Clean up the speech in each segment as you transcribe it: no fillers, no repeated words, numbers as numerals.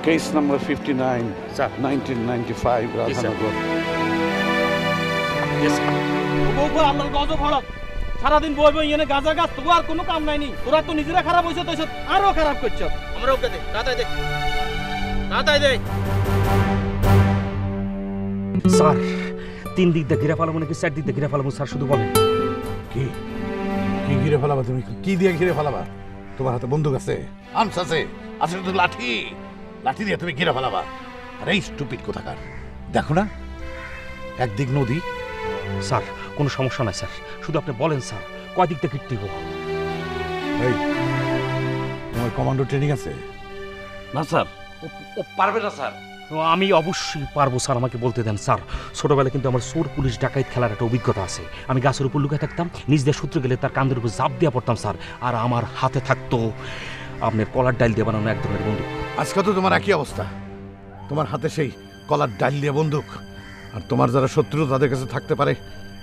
Case number 59, Sir. 1995, Radhanagar. Yes, sir. আপনার গজব হড়ক সারাদিন বই বই এনে গাঁজা গাছ তবু আর কোনো কাম নাইনি তোরা তো নিজেরা খারাপ হয়েছে তো আরো খারাপ করছো আমরা ওকে দে তাড়াতাড়ি দে তাড়াতাড়ি দে স্যার 3 দিক দিয়ে ঘিরে ফেলাবো নাকি 4 দিক দিয়ে ঘিরে ফেলাবো স্যার শুধু বলেন। কি কি ঘিরে ফেলাবা তুমি? কি দিয়ে ঘিরে ফেলাবা? তোমার হাতে বন্দুক আছে, আর্মস আছে, আছে তো লাঠি। লাঠি দিয়ে তুমি ঘিরে ফেলাবা? আরে স্টুপিড কোথাকার, দেখো না একদিক নদী। স্যার কোনো সমস্যা নাই স্যার, শুধু আপনি বলেন স্যার কয় দিক দিয়ে ঘিরতে হবো। এই তোমার কমান্ডো ট্রেনিং আছে? না স্যার, ও পারবে না স্যার। আমি অবশ্যই পারবো স্যার, আমাকে বলতে দেন স্যার। ছোটবেলায় কিন্তু আমার চোর পুলিশ ডাকাইত খেলার একটা অভিজ্ঞতা আছে। আমি গাছের উপর লুকিয়ে থাকতাম, নিজ দিয়ে সূত্র গেলে তার কান্দের উপর জাপ দিয়ে পড়তাম স্যার। আর আমার হাতে থাকতো আপনার কলার ডাইল দিয়ে বানানো এক ধরনের বন্দুক। আজকে তো তোমার একই অবস্থা, তোমার হাতে সেই কলার ডাইল দিয়ে বন্দুক, আর তোমার যারা শত্রু তাদের কাছে থাকতে পারে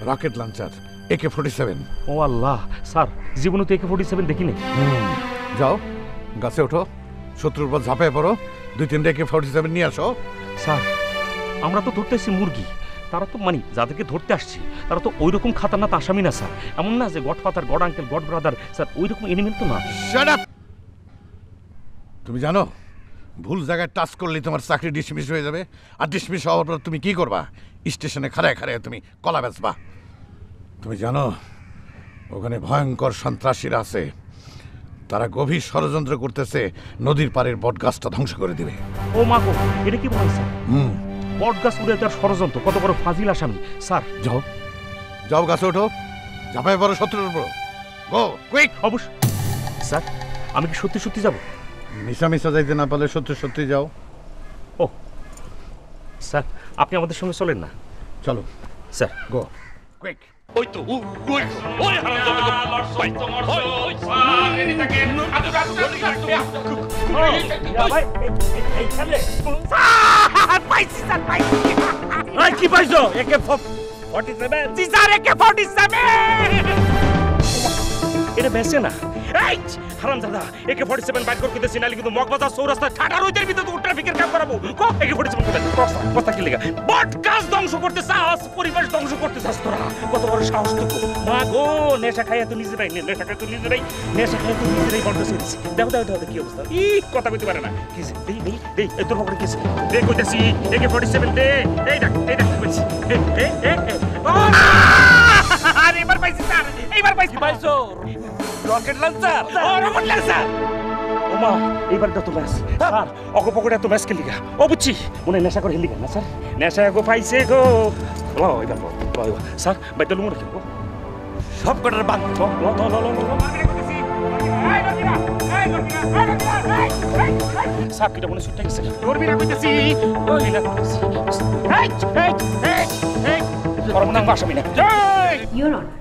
রকেট লঞ্চার AK-47। ও আল্লাহ স্যার, জীবনে তো AK-47 দেখিনি। যাও গাছে ওঠো, শত্রুর পর ঝাঁপিয়ে পড়ো, 2-3টা AK-47 নিয়ে আসো। স্যার আমরা তো ধরতেছি মুরগি, তারা তো মানে যাদেরকে ধরতে আসছি তারা তো ওই রকম খাতারনাক আসামি না স্যার। এমন না যে godfather, god uncle, god brother sir, ওই রকম এনিমেল তো না। Shut up! তুমি জানো ভুল জায়গায় টাচ করলেই তোমার চাকরি ডিসমিস হয়ে যাবে, আর ডিসমিস হওয়ার পর তুমি কি করবা? স্টেশনে খাড়ায় খাড়ায় তুমি কলা বেচবা। তুমি জানো ওখানে ভয়ঙ্কর সন্ত্রাসীরা আছে, তারা গভীর ষড়যন্ত্র করতেছে, নদীর পাড়ের বটগাছটা ধ্বংস করে দিবে। ও মা গো, এটা কি বলেন স্যার? বটগাছ উড়ে তার ষড়যন্ত্র, কত বড় ফাজিল আসামি স্যার। যাও যাও গাছে ওঠো, ঝাঁপায় পড়ো শত্রুর উপর। গো কুইক! অবশ্য স্যার, আমি কি সত্যি সত্যি যাব? মিশা মিশা যাইতে না পারলে সত্যি সত্যি যাও। ও স্যার, আপনি আমাদের সঙ্গে চলেন না? চলো স্যার গো কুইক। ওই তো ওই ওই হারামজাদা ভাই ওই স্যার এদিকে তাকেন ভাই এইখানে স্যার পাইছি, স্যার পাইছি। এই কি পাইছো? AK-47? জি স্যার, AK-47 এটা বেঁচে না। এই হারামজাদা, AK-47 বাইর করে দিতেছি, নাহলে কিন্তু মগবাজার চৌরাস্তা ঠাডা রইদের ভিতরে তো ট্রাফিকের কাম করাবো। কো AK-47 কোথায়? কথা কি লাগা? বটগাছ ধ্বংস করতে চাস, পরিবেশ ধ্বংস করতে চাস তোরা? কত বড় সাহস তো! মা গো, নেশা খাইয়া তো নিজেরাই, নেশা খাইয়া তো নিজেরাই, নেশা খাইয়া তো নিজেরাই বটগাছ হয়েছে। দেখো দেখো দেখো কি অবস্থা! ই কথা কইতে পারে না। কি দেই দেই দেই, এই তোর পকেটে কিছে? দে কইতাছি, AK-47 দে। এই দেখ কইছি। আরে এবার পাইছি স্যার, এইবার পাইছি। পাইছো রকেট লঞ্চার। ও রকেট লঞ্চার! ও মা, এইবার তো ব্যাস স্যার, অকপকটা তো ব্যাস খেলি গা। ও বুঝছি, মনে নেশা করে হেলি গা না স্যার? নেশা গো পাইছে গো। লো এবার লো স্যার, বাইতে লুমু রাখি গো। সব কটার বাদ লো লো লো লো লো। স্যার কিটা মনে ছুটে গেছে, ধরবি না কইতেছি। ওই না কইতেছি। এই পরমনাম আসামি না। ইওর অনার,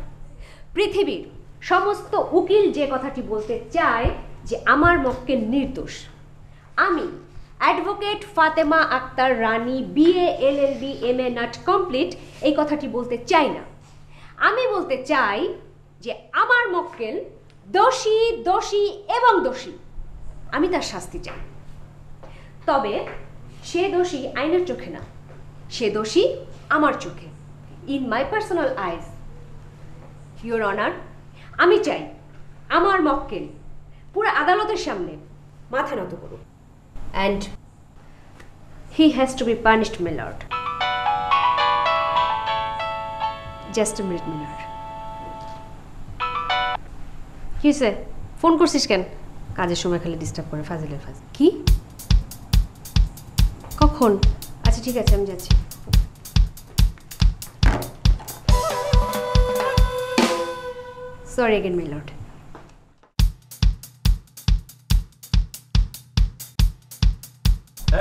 পৃথিবীর সমস্ত উকিল যে কথাটি বলতে চায় যে আমার মক্কেল নির্দোষ, আমি advocate Fatema Akter Rani BA LLB MA not complete এই কথাটি বলতে চাই না। আমি বলতে চাই যে আমার মক্কেল দোষী, দোষী এবং দোষী। আমি তার শাস্তি চাই, তবে সে দোষী আইনের চোখে না, সে দোষী আমার চোখে, in my personal eyes. Your honour, আমি চাই আমার মক্কেল পুরো আদালতের সামনে মাথা নত করুন, and he has to be punished, my lord. Just a minute, my lord. কি হয়েছে? ফোন করছিস কেন? কাজের সময় খালি ডিস্টার্ব করে, ফাজিলের ফাজিল। কি? কখন? আচ্ছা ঠিক আছে, আমি যাচ্ছি। Sorry again, my lord.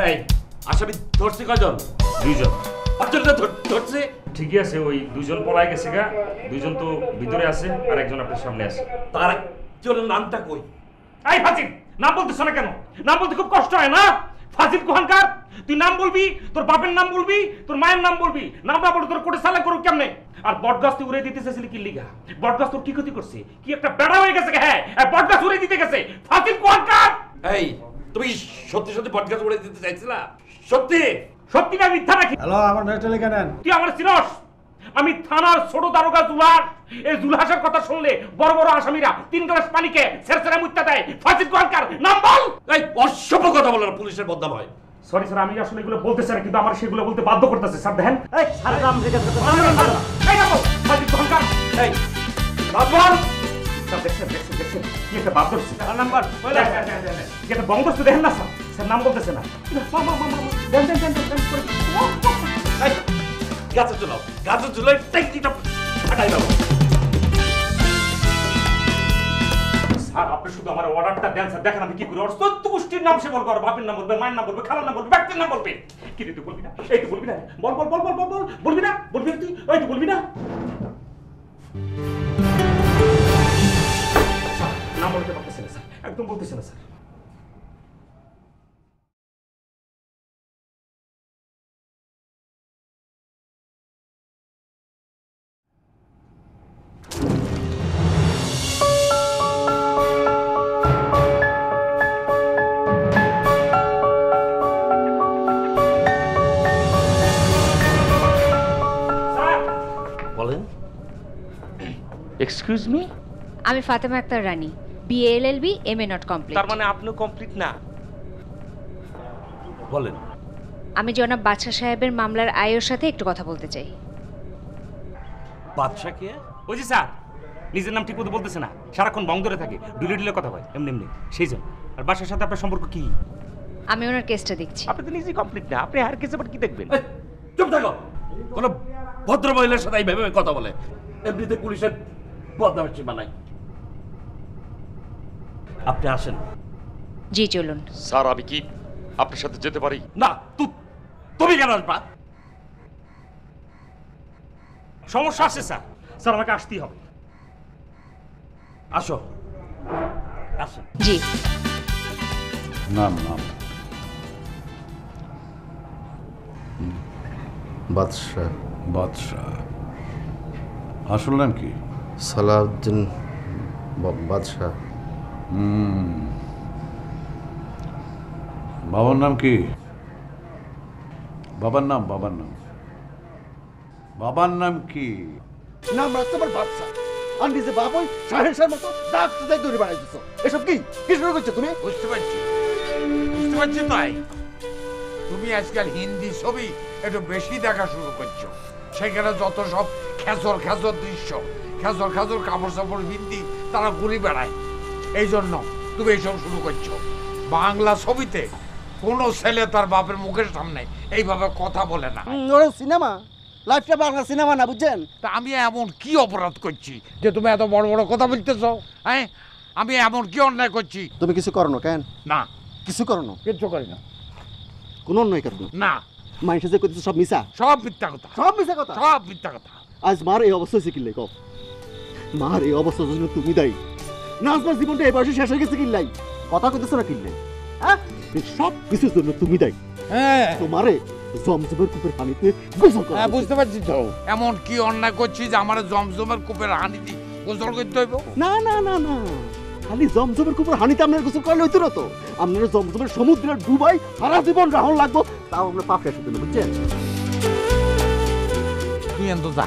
এই আসামি ধরছে কয়জন? 2 জন। পাঁচজনটা ধরছে। ঠিকই আছে, ওই 2 জন পলাই গেছে গা, 2 জন তো ভিতরে আছে, আর একজন আপনার সামনে আছে। তার একজনের নামটা কই? এই ফাজিল, নাম বলতেছ না কেন? নাম বলতে খুব কষ্ট হয় না? ফাজিল কোহানকার, তুই নাম বলবি, তোর বাপের নাম বলবি, তোর মায়ের নাম বলবি, নাম না বলে তোর কোটে সালা করুক কেমনে? আর বটগাছ তুই উড়ে দিতে চাইছিলি কি লিগা? বটগাছ তোর কি ক্ষতি করছে? কি একটা বেড়া হয়ে গেছে? হ্যাঁ, বটগাছ উড়ে দিতে গেছে। ফাজিল কোহানকার! এই তুমি সত্যি সত্যি বটগাছ উড়ে দিতে চাইছিলা? সত্যি সত্যি না মিথ্যা নাকি? হ্যালো, আমার মেয়েটা লিখে নেন। তুই আমার চিনস? আমি থানার ছোট দারোগা জুলহাস। এই জুলহাসের কথা শুনলে বড় বড় আসামিরা 3 গ্লাস পানিকে সেরসেরা মুত্তা দেয়। ফাঁসির দরকার নাম বল। এই অসভ্য কথা বলে না, পুলিশের বদনাম হয়। সরি স্যার, আমি আসলে এগুলো বলতে চাই না, কিন্তু আমার সেগুলো বলতে বাধ্য করতেছে স্যার। দেখেন এই স্যার নাম লিখে দেন। এই দেখো ফাঁসির দরকার। এই বাবর স্যার, দেখছেন দেখছেন দেখছেন কি একটা বাদ ধরছে। নাম্বার কি একটা বন্ধ করতে দেখেন না স্যার? স্যার নাম বলতেছে না। দেন দেন দেন দেন করে। এই গাছে চলাও, গাছে চলে ট্যাঙ্কিটা ফাটাই দাও। স্যার আপনি শুধু আমার অর্ডারটা দেন স্যার, দেখেন আমি কি করি। ওর 14 গোষ্ঠীর নাম সে বলবে, বাপের নাম বলবে, মায়ের নাম বলবে, খালার নাম বলবে, ব্যক্তির নাম বলবে। কি রে তুই বলবি না? এই তুই বলবি না? বল বল বল বল বল বল, বলবি না? বলবি না তুই? ওই তুই বলবি না? স্যার নাম বলতে পারতেছে না স্যার, একদম বলতেছে না স্যার। বলেন। Excuse me? আমি Fatema Akter Rani, BA LLB MA not complete. তার মানে আপনিও কমপ্লিট না? বলেন। আমি জনাব বাদশা সাহেবের মামলার আয়ের সাথে একটু কথা বলতে চাই। বাদশা কে? ওই যে স্যার নিজের নাম ঠিক মতো বলতেছে না, সারাক্ষণ বং ধরে থাকে, ডুলে ডুলে কথা হয় এমনি এমনি, সেই জন্য। আর বাসার সাথে আপনার সম্পর্ক কি? আমি ওনার কেসটা দেখছি। আপনি তো নিজেই কমপ্লিট না, আপনি আর কেসে আবার কি দেখবেন? এই, চুপ থাকো। কোন ভদ্র মহিলার সাথে এইভাবে কথা বলে? এমনিতে পুলিশের বদনামের সীমা নাই। আপনি আসেন। জি চলুন। স্যার আমি কি আপনার সাথে যেতে পারি? না, তুমি কেন আসবা? সমস্যা আছে স্যার, স্যার আমাকে আসতেই হবে। আসো, আসেন। জি নাম নাম বাদশাহ। বাদশাহ। আসল নাম কি? সালাউদ্দিন বাদশাহ। বাবার নাম কি? বাবার নাম বাবার নাম বাবার নাম কি? নাম রাখতে পার বাদশা, আর নিজে বাপ ওই শাহের মতো দাগ দাগ ধরে বাড়াই দিচ্ছ। এসব কি কি শুরু করছো তুমি? বুঝতে পারছি তাই তুমি আজকাল হিন্দি ছবি একটু বেশি দেখা শুরু করছো। সেখানে যত সব খেজর খেজর দৃশ্য, খেজর খেজর কাপড় চাপড় হিন্দি তারা ঘুরে বেড়ায়, এই জন্য তুমি এইসব শুরু করছো। বাংলা ছবিতে কোনো ছেলে তার বাপের মুখের সামনে এইভাবে কথা বলে না। ওরা সিনেমা, লাইফটা বাংলা সিনেমা না, বুঝছেন? তা আমি এমন কি অপরাধ করছি যে তুমি এত বড় বড় কথা বলতেছো? হ্যাঁ, আমি এমন কি অন্যায় করছি? তুমি কিছু করো না কেন? না, কিছু করো না, কিচ্ছু করি না। কোনো অন্যায় করো না। না, মানুষের যে করতেছে সব মিশা, সব মিথ্যা কথা, সব মিশা কথা, সব মিথ্যা কথা। আজ মার এই অবস্থা হয়েছে কিল্লাই কব? মার এই অবস্থার জন্য তুমি দায়ী। নাচবার জীবনটা এই বয়সে শেষ হয়ে গেছে কিল্লাই, কথা কইতেছো না কিল্লাই? হ্যাঁ, এই সব কিছুর জন্য তুমি দায়ী। হ্যাঁ, তোমারে জমজমের কূপের পানিতে গোসল করা হ্যাঁ বুঝতে পারছি তো। এমন কি অন্যায় করছি যে আমার জমজমের কূপের হানি দি গোসল করতে হইব? না না না না, খালি জমজমের কূপের হানিতে আপনার গোসল করলে হইতো না তো। আপনার জমজমের সমুদ্রে ডুবাই সারা জীবন রাহন লাগবো, তাও আপনার পাপ শেষ হতে না, বুঝছেন? তুই এত যা,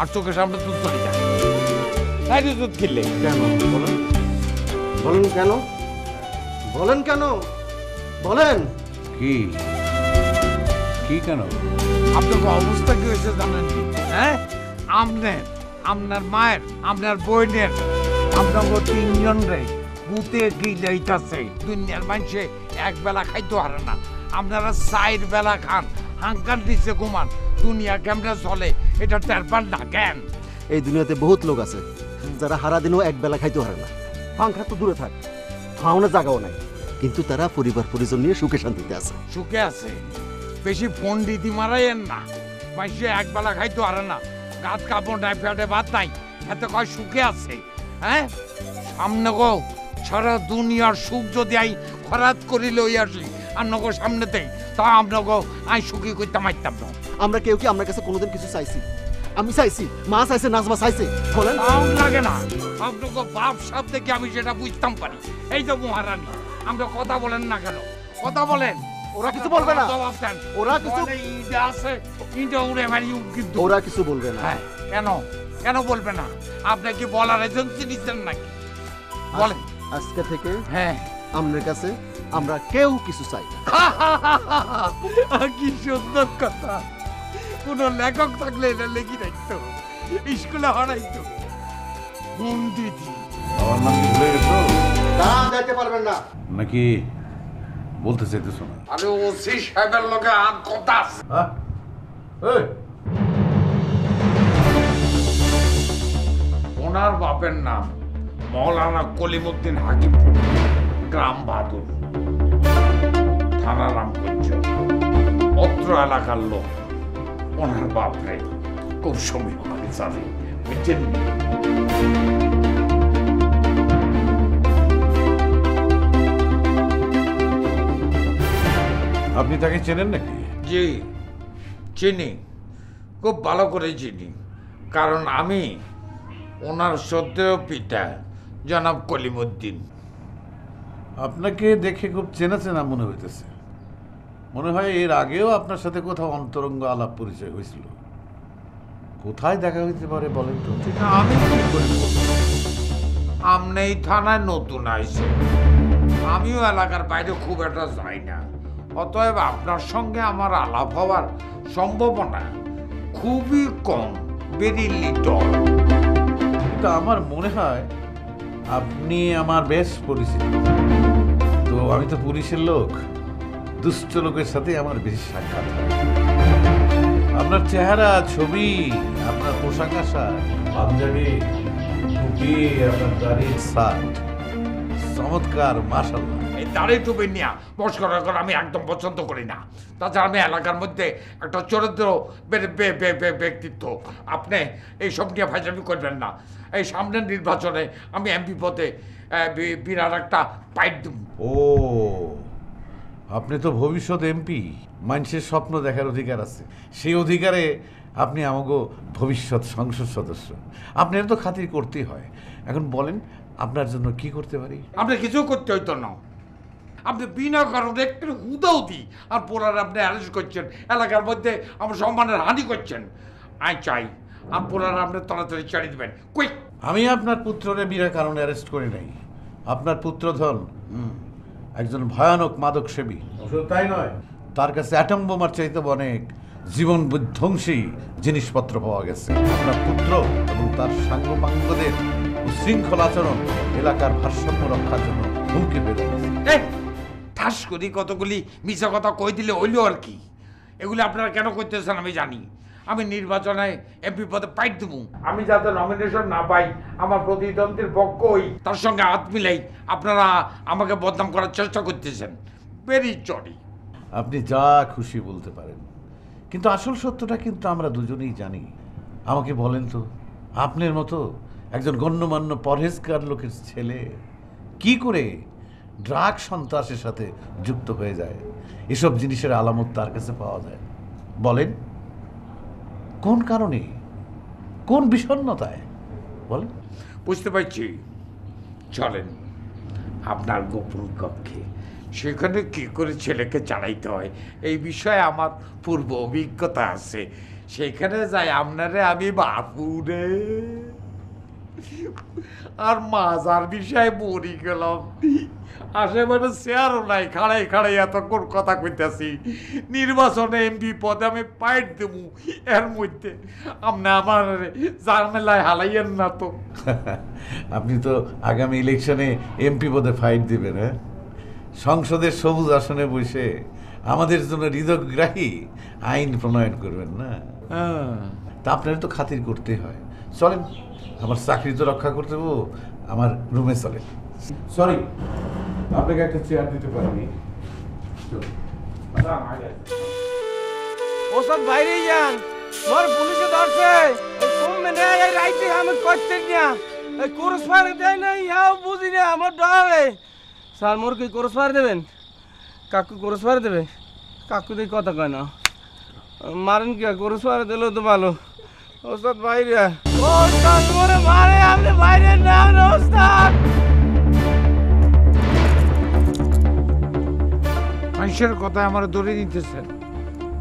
আর চোখের সামনে দুধ চলে যা। তাই তুই দুধ কিনলে কেন বলেন? বলেন কেন? বলেন কেন? বলেন। কি কি কেন? আপনার অবস্থা কি হয়েছে জানেন কি? হ্যাঁ, আপনার মায়ের, আপনার বোনের, আপনার 3 রে ভূতে কি যাইতাছে। দুনিয়ার মানুষে এক বেলা খাইতে পারে না, আপনারা 4 বেলা খান, হাঙ্কার দিচ্ছে ঘুমান। দুনিয়া কেমনে চলে এটা টের পান না কেন? এই দুনিয়াতে বহুত লোক আছে যারা হারা দিনও এক বেলা খাইতে পারে না, পাংখা তো দূরে থাক, খাওয়ানো জায়গাও নাই, কিন্তু তারা পরিবার পরিজন নিয়ে সুখে শান্তিতে আছে। সুখে আছে? বেশি ফোন দিদি মারাইয়েন না, মানুষে এক বেলা খাইতে পারে না, গাছ কাপড় নাই, পেটে ভাত নাই, এত কয় সুখে আছে? হ্যাঁ, সামনে গো সারা দুনিয়ার সুখ যদি আই খরাত করি লই আসি আপনাকে সামনেতেই, তা আপনাকে আই সুখী করতে মারতাম না। আমরা কেউ কি আমার কাছে কোনোদিন কিছু চাইছি? আমি চাইছি, মা চাইছে, নাজমা চাইছে, বলেন? লাগে না, আপনাকে বাপ সাপ দেখে আমি সেটা বুঝতাম পারি। এই যে মহারানী, আমরা কথা বলেন না কেন? কথা বলেন। ওরা কিছু বলবে না। জবাব দেন। ওরা কিছু বলে ঈদে আছে, ঈদে উড়ে মারি কিন্তু। ওরা কিছু বলবে না। হ্যাঁ, কেন কেন বলবে না? আপনি কি বলার এজেন্সি নিচ্ছেন নাকি? বলেন। আজকে থেকে হ্যাঁ, আমাদের কাছে আমরা কেউ কিছু চাই না। কি সুন্দর কথা। কোন লেখক থাকলে এটা লেখি রাখতো, স্কুলে হরাইতো। দিদি আমার নাম কি ভুলে গেছো না, যাইতে পারবেন না নাকি বলতে চাইতেছো না? আরে ওসি সাহেবের লগে আর কথা আছে। এই, ওনার বাপের নাম মৌলানা কলিমুদ্দিন হাকিম, গ্রাম বাহাদুর, থানা রামগঞ্জ। অত্র এলাকার লোক ওনার বাপরে খুব সমীপভাবে জানে, বুঝছেন? আপনি তাকে চেনেন নাকি? জি চিনি, খুব ভালো করে চিনি। কারণ আমি ওনার শ্রদ্ধেয় পিতা জনাব কলিমুদ্দিন। আপনাকে দেখে খুব চেনা চেনা মনে হইতেছে। মনে হয় এর আগেও আপনার সাথে কোথাও অন্তরঙ্গ আলাপ পরিচয় হয়েছিল। কোথায় দেখা হইতে পারে বলেন তো? আমি কি করে বলবো? আপনি এই থানায় নতুন আইছে, আমিও এলাকার বাইরে খুব একটা যাই না। অতএব আপনার সঙ্গে আমার আলাপ হওয়ার সম্ভাবনা খুবই কম, ভেরি লিটল। কিন্তু আমার মনে হয় আপনি আমার বেশ পরিচিত। তো আমি তো পুলিশের লোক, দুষ্ট লোকের সাথে আমার বেশি সাক্ষাৎ হয়। আপনার চেহারা, ছবি, আপনার পোশাক আশাক, পাঞ্জাবি, টুপি, আপনার গাড়ির শার্ট চমৎকার, মাশাআল্লাহ। এই দাড়ি টুপি নিয়ে মস্করা করা আমি একদম পছন্দ করি না। তাছাড়া আমি এলাকার মধ্যে একটা চরিত্র ব্যক্তিত্ব। আপনি এইসব নিয়ে ফাইজলামি করবেন না। এই সামনের নির্বাচনে আমি এমপি পদে বিরাট একটা পাইট দেব। ও, আপনি তো ভবিষ্যৎ এমপি। মানুষের স্বপ্ন দেখার অধিকার আছে, সেই অধিকারে আপনি আমাকে ভবিষ্যৎ সংসদ সদস্য। আপনার তো খাতির করতেই হয়। এখন বলেন আপনার জন্য কি করতে পারি? আপনি কিছু করতে হইতো না। আপনি বিনা কারণে একটু হুদাহুদি আর পোলার আপনি অ্যারেস্ট করছেন, এলাকার মধ্যে আমার সম্মানের হানি করছেন। আই চাই আর পোলার আপনি তাড়াতাড়ি ছেড়ে দেবেন, কুইক। আমি আপনার পুত্ররে বিনা কারণে অ্যারেস্ট করি নাই। আপনার পুত্রধন একজন ভয়ানক মাদক সেবী। শুধু তাই নয়, তার কাছে অ্যাটম বোমার চাইতে অনেক জীবন বিধ্বংসী জিনিসপত্র পাওয়া গেছে। আপনার পুত্র এবং তার সাঙ্গপাঙ্গদের উশৃঙ্খল আচরণ এলাকার ভারসাম্য রক্ষার জন্য হুমকি হয়ে যাচ্ছে। ঠাস করি কতগুলি মিছা কথা কই দিলে হইল আর কি। এগুলি আপনারা কেন করতেছেন আমি জানি। আমি নির্বাচনে এমপি পদে পাইট দেবো। আমি যাতে নমিনেশন না পাই, আমার প্রতিদ্বন্দ্বীর পক্ষই তার সঙ্গে হাত মিলাই আপনারা আমাকে বদনাম করার চেষ্টা করতেছেন। Very sorry. আপনি যা খুশি বলতে পারেন, কিন্তু আসল সত্যটা কিন্তু আমরা দুজনেই জানি। আমাকে বলেন তো, আপনার মতো একজন গণ্যমান্য পরহেজগার লোকের ছেলে কি করে ড্রাগ সন্ত্রাসের সাথে যুক্ত হয়ে যায়? এসব জিনিসের আলামত তার কাছে পাওয়া যায়। বলেন কোন কারণে, কোন বিষণ্ণতায়? বলেন। বুঝতে পারছি, চলেন আপনার গোপন কক্ষে। সেখানে কি করে ছেলেকে চালাইতে হয় এই বিষয়ে আমার পূর্ব অভিজ্ঞতা আছে। সেখানে যাই আপনারে আমি বাপুরে আর মাজার বিষয়ে মরি গেলাম। আশেপাশে চেয়ারও নাই, খাড়াই খাড়াই এতক্ষণ কথা কইতেছি। নির্বাচনে এমপি পদে আমি পাইট দেব, এর মধ্যে আপনি আমার ঝামেলায় হালাইয়েন না তো। আপনি তো আগামী ইলেকশনে এমপি পদে ফাইট দিবেন। হ্যাঁ, সংসদের সবুজ আসনে বসে আমাদের জন্য হৃদয়গ্রাহী আইন প্রণয়ন করবেন না? তা আপনার তো খাতির করতে হয়। চলেন, আমার চাকরি তো রক্ষা করতে হবো, আমার রুমে চলেন। সরি, আপনাকে একটা চেয়ার দিতে পারিনি। ওসব বাইরে যান, মোর পুলিশে ধরছে। কোন মেনে এই রাইতে আমি করতে না, এই কোর্স ফায়ার দেয় না, ইয়াও বুঝি না, আমার ডরে। স্যার মোর কি কোর্স ফায়ার দেবেন? কাকু কোর্স ফায়ার দেবে? কাকু দিয়ে কথা কয় না, মারেন কি? কোর্স ফায়ার দিলেও তো ভালো। ওস্তাদ বাইরে, ওস্তাদ মোরে মারে, আপনি বাইরে না ওস্তাদ। কিসের কথা আমার ধরে নিতেছেন?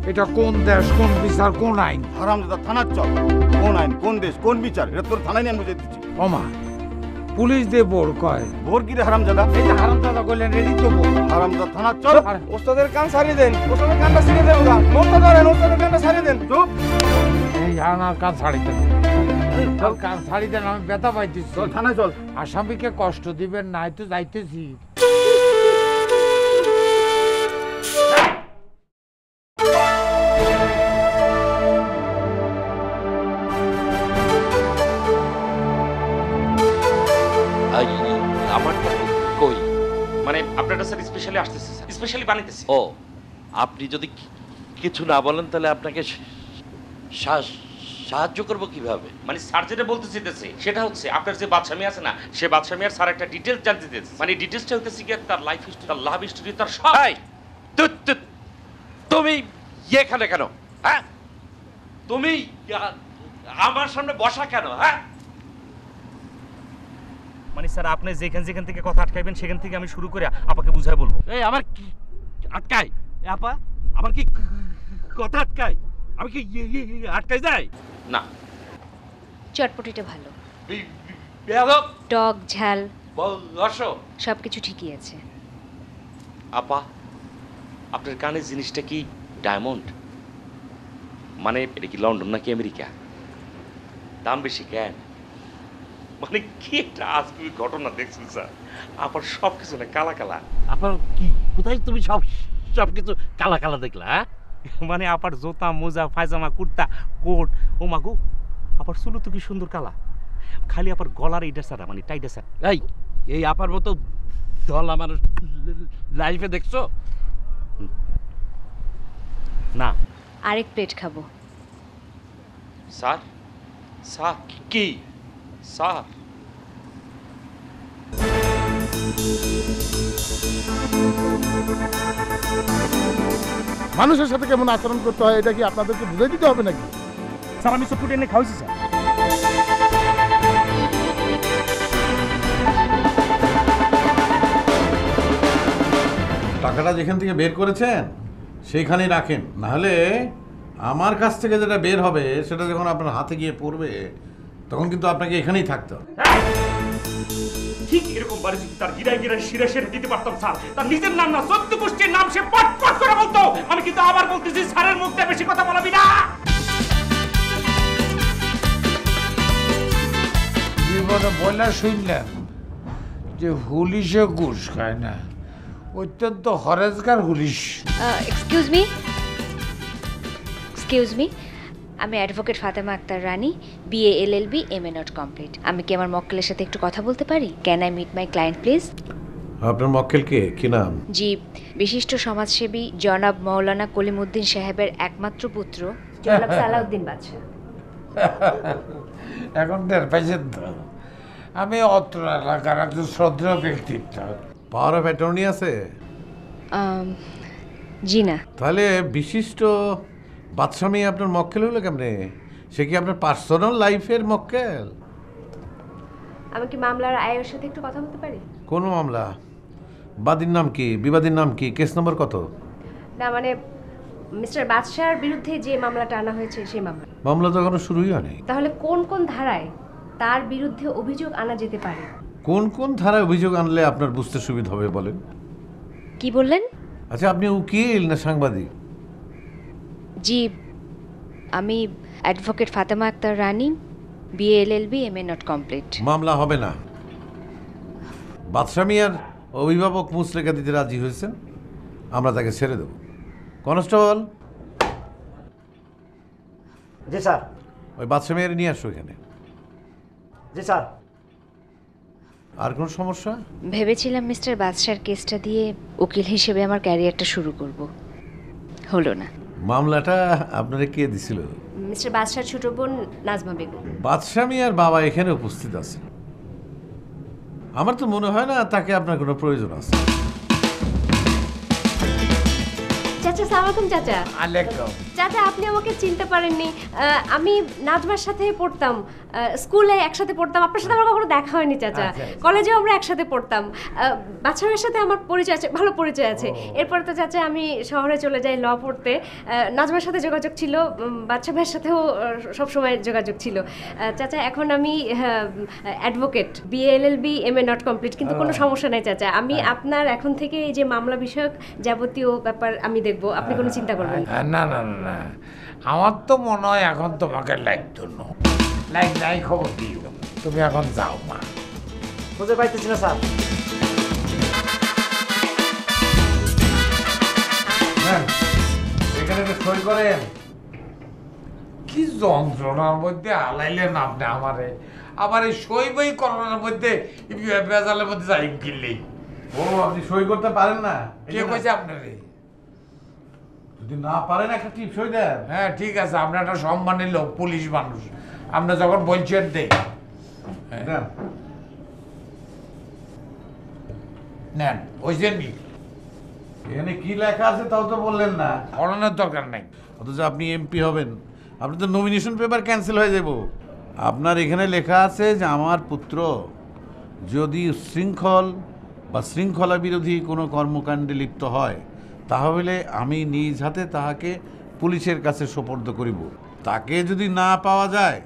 এটা কোন দেশ, কোন বিচার, কোন আইন? হারামজাদা থানার চল। কোন আইন, কোন দেশ, কোন বিচার, এটা তোর থানায় নিয়ে বুঝে দিচ্ছি। ওমা, পুলিশ দিয়ে বোর কয়। ভোর কি রে হারামজাদা? এই যে হারামজাদা কইলেন, রেডি তো বোর। হারামজাদা থানার চল। ওস্তাদের কান ছাড়িয়ে দেন, ওস্তাদের কানটা ছিঁড়ে দেন, মনটা ধরেন, ওস্তাদের কানটা ছাড়িয়ে দেন। চুপ। এই আনার কান ছাড়ি দেন, কান ছাড়ি দেন, আমি ব্যথা পাইতেছি। চল থানায় চল। আসামিকে কষ্ট দিবেন না, তো যাইতেছি। আমার কই? মানে আপনারা স্যার স্পেশালি আসতেছে, স্যার স্পেশালি বানাইতেছে। ও, আপনি যদি কিছু না বলেন তাহলে আপনাকে সাহায্য করব কিভাবে? মানে স্যার যেটা বলতে চাইতেছে সেটা হচ্ছে আপনার যে বাদশামী আছে না, সে বাদশামী আর স্যার একটা ডিটেলস জানতে চাইতেছে। মানে ডিটেলসটা হচ্ছে কি তার লাইফ হিস্টরি, তার লাভ হিস্টরি, তার সব। তুমি এখানে কেন? হ্যাঁ, তুমি আমার সামনে বসা কেন? হ্যাঁ, মানে স্যার আপনি যেখান যেখান থেকে কথা আটকাইবেন সেখান থেকে আমি শুরু করে আপনাকে বুঝাই বলবো। এই আমার কি আটকায়? আপা, আমার কি কথা আটকায়? আমি কি আটকাই যাই? না, চটপটিটা ভালো, বেয়াদব, টক ঝাল বসো। সবকিছু ঠিকই আছে। আপা, আপনার কানের জিনিসটা কি ডায়মন্ড? মানে এটা কি লন্ডন নাকি আমেরিকা? দাম বেশি কেন? মানে কি একটা আজকে ঘটনা দেখছেন স্যার, আবার সব কিছু না কালা কালা। আপনার কি কোথায় তুমি সব কিছু কালা কালা দেখলা? হ্যাঁ, মানে আবার জোতা মোজা পায়জামা কুর্তা কোট, ও মাগু, আবার চুলো তো কি সুন্দর কালা, খালি আবার গলার এইটা স্যার, মানে টাইটা স্যার। এই আপার মতো দল আমার লাইফে দেখছো? না আরেক প্লেট খাবো। স্যার, স্যার কি স্যার, মানুষের সাথে কেমন আচরণ করতে হয় এটা কি আপনাদেরকে বুঝে দিতে হবে নাকি? স্যার আমি সব এনে খাওয়াইছি স্যার। টাকাটা যেখান থেকে বের করেছেন সেইখানেই রাখেন, নাহলে আমার কাছ থেকে যেটা বের হবে সেটা যখন আপনার হাতে গিয়ে পড়বে তখন কিন্তু আপনাকে এখানেই থাকতে হবে। ঠিক এরকম বাড়ি যদি তার গিরায় গিরায় শিরে সেরে দিতে পারতাম স্যার, তার নিজের নাম না 14 গোষ্ঠীর নাম সে পট পট করে বলতো। আমি কিন্তু আবার বলতেছি স্যারের মুখে বেশি কথা বলাবি না। জীবনে বলে শুনলাম যে হুলিশে ঘুষ খায় না, অত্যন্ত হরেজগার হুলিশ। এক্সকিউজ মি, আমি advocate Fatema Akter Rani, BA LLB MA not complete. আমি কি আমার মক্কেলের সাথে একটু কথা বলতে পারি? Can I meet my client please? আপনার মক্কেলকে কি নাম? জি, বিশিষ্ট সমাজসেবী জনাব মৌলানা কলিমউদ্দিন সাহেবের একমাত্র পুত্র জনাব সালাউদ্দিন বাদশা। এখন টের পাইছেন তো, আমি অত্র এলাকার একজন শ্রদ্ধেয় ব্যক্তিত্ব। পাওয়ার অফ অ্যাটর্নি আছে? জি না। তাহলে বিশিষ্ট বাদশামী আপনার মক্কেল হলো কেমনে? সে কি আপনার পার্সোনাল লাইফের মক্কেল? আমি কি মামলার আয়ের সাথে একটু কথা বলতে পারি? কোন মামলা? বাদীর নাম কি, বিবাদীর নাম কি, কেস নম্বর কত? না মানে মিস্টার বাদশার বিরুদ্ধে যে মামলাটা আনা হয়েছে সেই মামলা। মামলা তো এখনো শুরুই হয়নি। তাহলে কোন কোন ধারায় তার বিরুদ্ধে অভিযোগ আনা যেতে পারে? কোন কোন ধারায় অভিযোগ আনলে আপনার বুঝতে সুবিধা হবে বলেন? কি বললেন? আচ্ছা, আপনি উকিল না সাংবাদিক? জি, আমি advocate Fatema Akter Rani, BA LLB MA not complete. মামলা হবে না। বাদশা মিয়ার অভিভাবক মুচলেখা দিতে রাজি হয়েছেন, আমরা তাকে ছেড়ে দেব। কনস্টেবল, জি স্যার। ওই বাদশা মিয়ার নিয়ে আসো এখানে। জি স্যার। আর কোনো সমস্যা? ভেবেছিলাম মিস্টার বাদশার কেসটা দিয়ে উকিল হিসেবে আমার ক্যারিয়ারটা শুরু করব, হলো না। মামলাটা আপনারা কে দিছিল? মিস্টার বাদশার ছোট বোন নাজমা বেগম। বাদশা মিয়ার বাবা এখানে উপস্থিত আছেন। আমার তো মনে হয় না তাকে আপনার কোনো প্রয়োজন আছে। চাচা আসসালামু আলাইকুম চাচা। আলাইকুম। চাচা আপনি আমাকে চিনতে পারেননি, আমি নাজমার সাথে পড়তাম, স্কুলে একসাথে পড়তাম। আপনার সাথে আমার কখনো দেখা হয়নি চাচা। কলেজেও আমরা একসাথে পড়তাম। বাচ্চা ভাইয়ের সাথে আমার পরিচয় আছে, ভালো পরিচয় আছে। এরপর তো চাচা আমি শহরে চলে যাই ল পড়তে। নাজমার সাথে যোগাযোগ ছিল, বাচ্চা ভাইয়ের সাথেও সবসময় যোগাযোগ ছিল। চাচা এখন আমি advocate, BA LLB MA not complete, কিন্তু কোনো সমস্যা নাই চাচা। আমি আপনার এখন থেকে এই যে মামলা বিষয়ক যাবতীয় ব্যাপার আমি দেখব, আপনি কোনো চিন্তা করবেন না। না না না, আমার তো মনে হয় এখন তোমাকে লাগতো না। নাই খবর দিও, তুমি এখন যাও মা। খুঁজে পাইতেছি না স্যার। এখানে সই করেন। কি যন্ত্রণার মধ্যে আলাইলেন আপনি আমারে। আবার এই সই বই করানোর মধ্যে বেজালের মধ্যে যাই কিনলেই। ও আপনি সই করতে পারেন না? কে কইছে আপনারে? যদি না পারেন একটা টিপ সই দেন। হ্যাঁ ঠিক আছে, আপনার একটা সম্মানের লোক, পুলিশ মানুষ, আপনি যখন বলছেন দেন। নেন, বুঝলেন নি? এখানে কি লেখা আছে তাও তো বললেন না। পড়ানোর দরকার নাই। অথচ আপনি এমপি হবেন, আপনি তো নমিনেশন পেপার ক্যান্সেল হয়ে যাব। আপনার এখানে লেখা আছে যে আমার পুত্র যদি শৃঙ্খল বা শৃঙ্খলা বিরোধী কোনো কর্মকাণ্ডে লিপ্ত হয় তাহলে আমি নিজ হাতে তাহাকে পুলিশের কাছে সোপর্দ করিব। তাকে যদি না পাওয়া যায়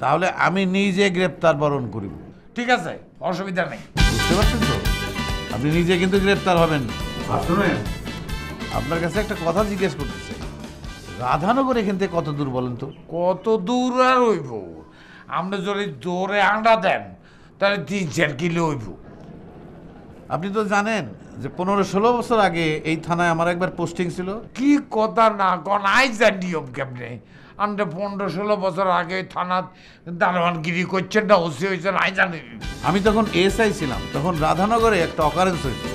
তাহলে আমি নিজে গ্রেপ্তার বরণ করিব। ঠিক আছে, অসুবিধা নেই। বুঝতে পারছেন তো? আপনি নিজে কিন্তু গ্রেপ্তার হবেন। আর শুনেন, আপনার কাছে একটা কথা জিজ্ঞেস করতে চাই, রাধানগর এখান থেকে কত দূর বলেন তো? কত দূর আর হইব? আপনি যদি দৌড়ে আন্ডা দেন তাহলে 3-4 কিলো হইব। আপনি তো জানেন যে 15-16 বছর আগে এই থানায় আমার একবার পোস্টিং ছিল। কি কথা না কন, আই জানি নিয়ম কেমনে। আপনি 15-16 বছর আগে থানা দারোয়ানগিরি করছেন না, ওসি হয়েছেন, আই জানি। আমি তখন এসআই ছিলাম, তখন রাধানগরে একটা অকারেন্স হয়েছিল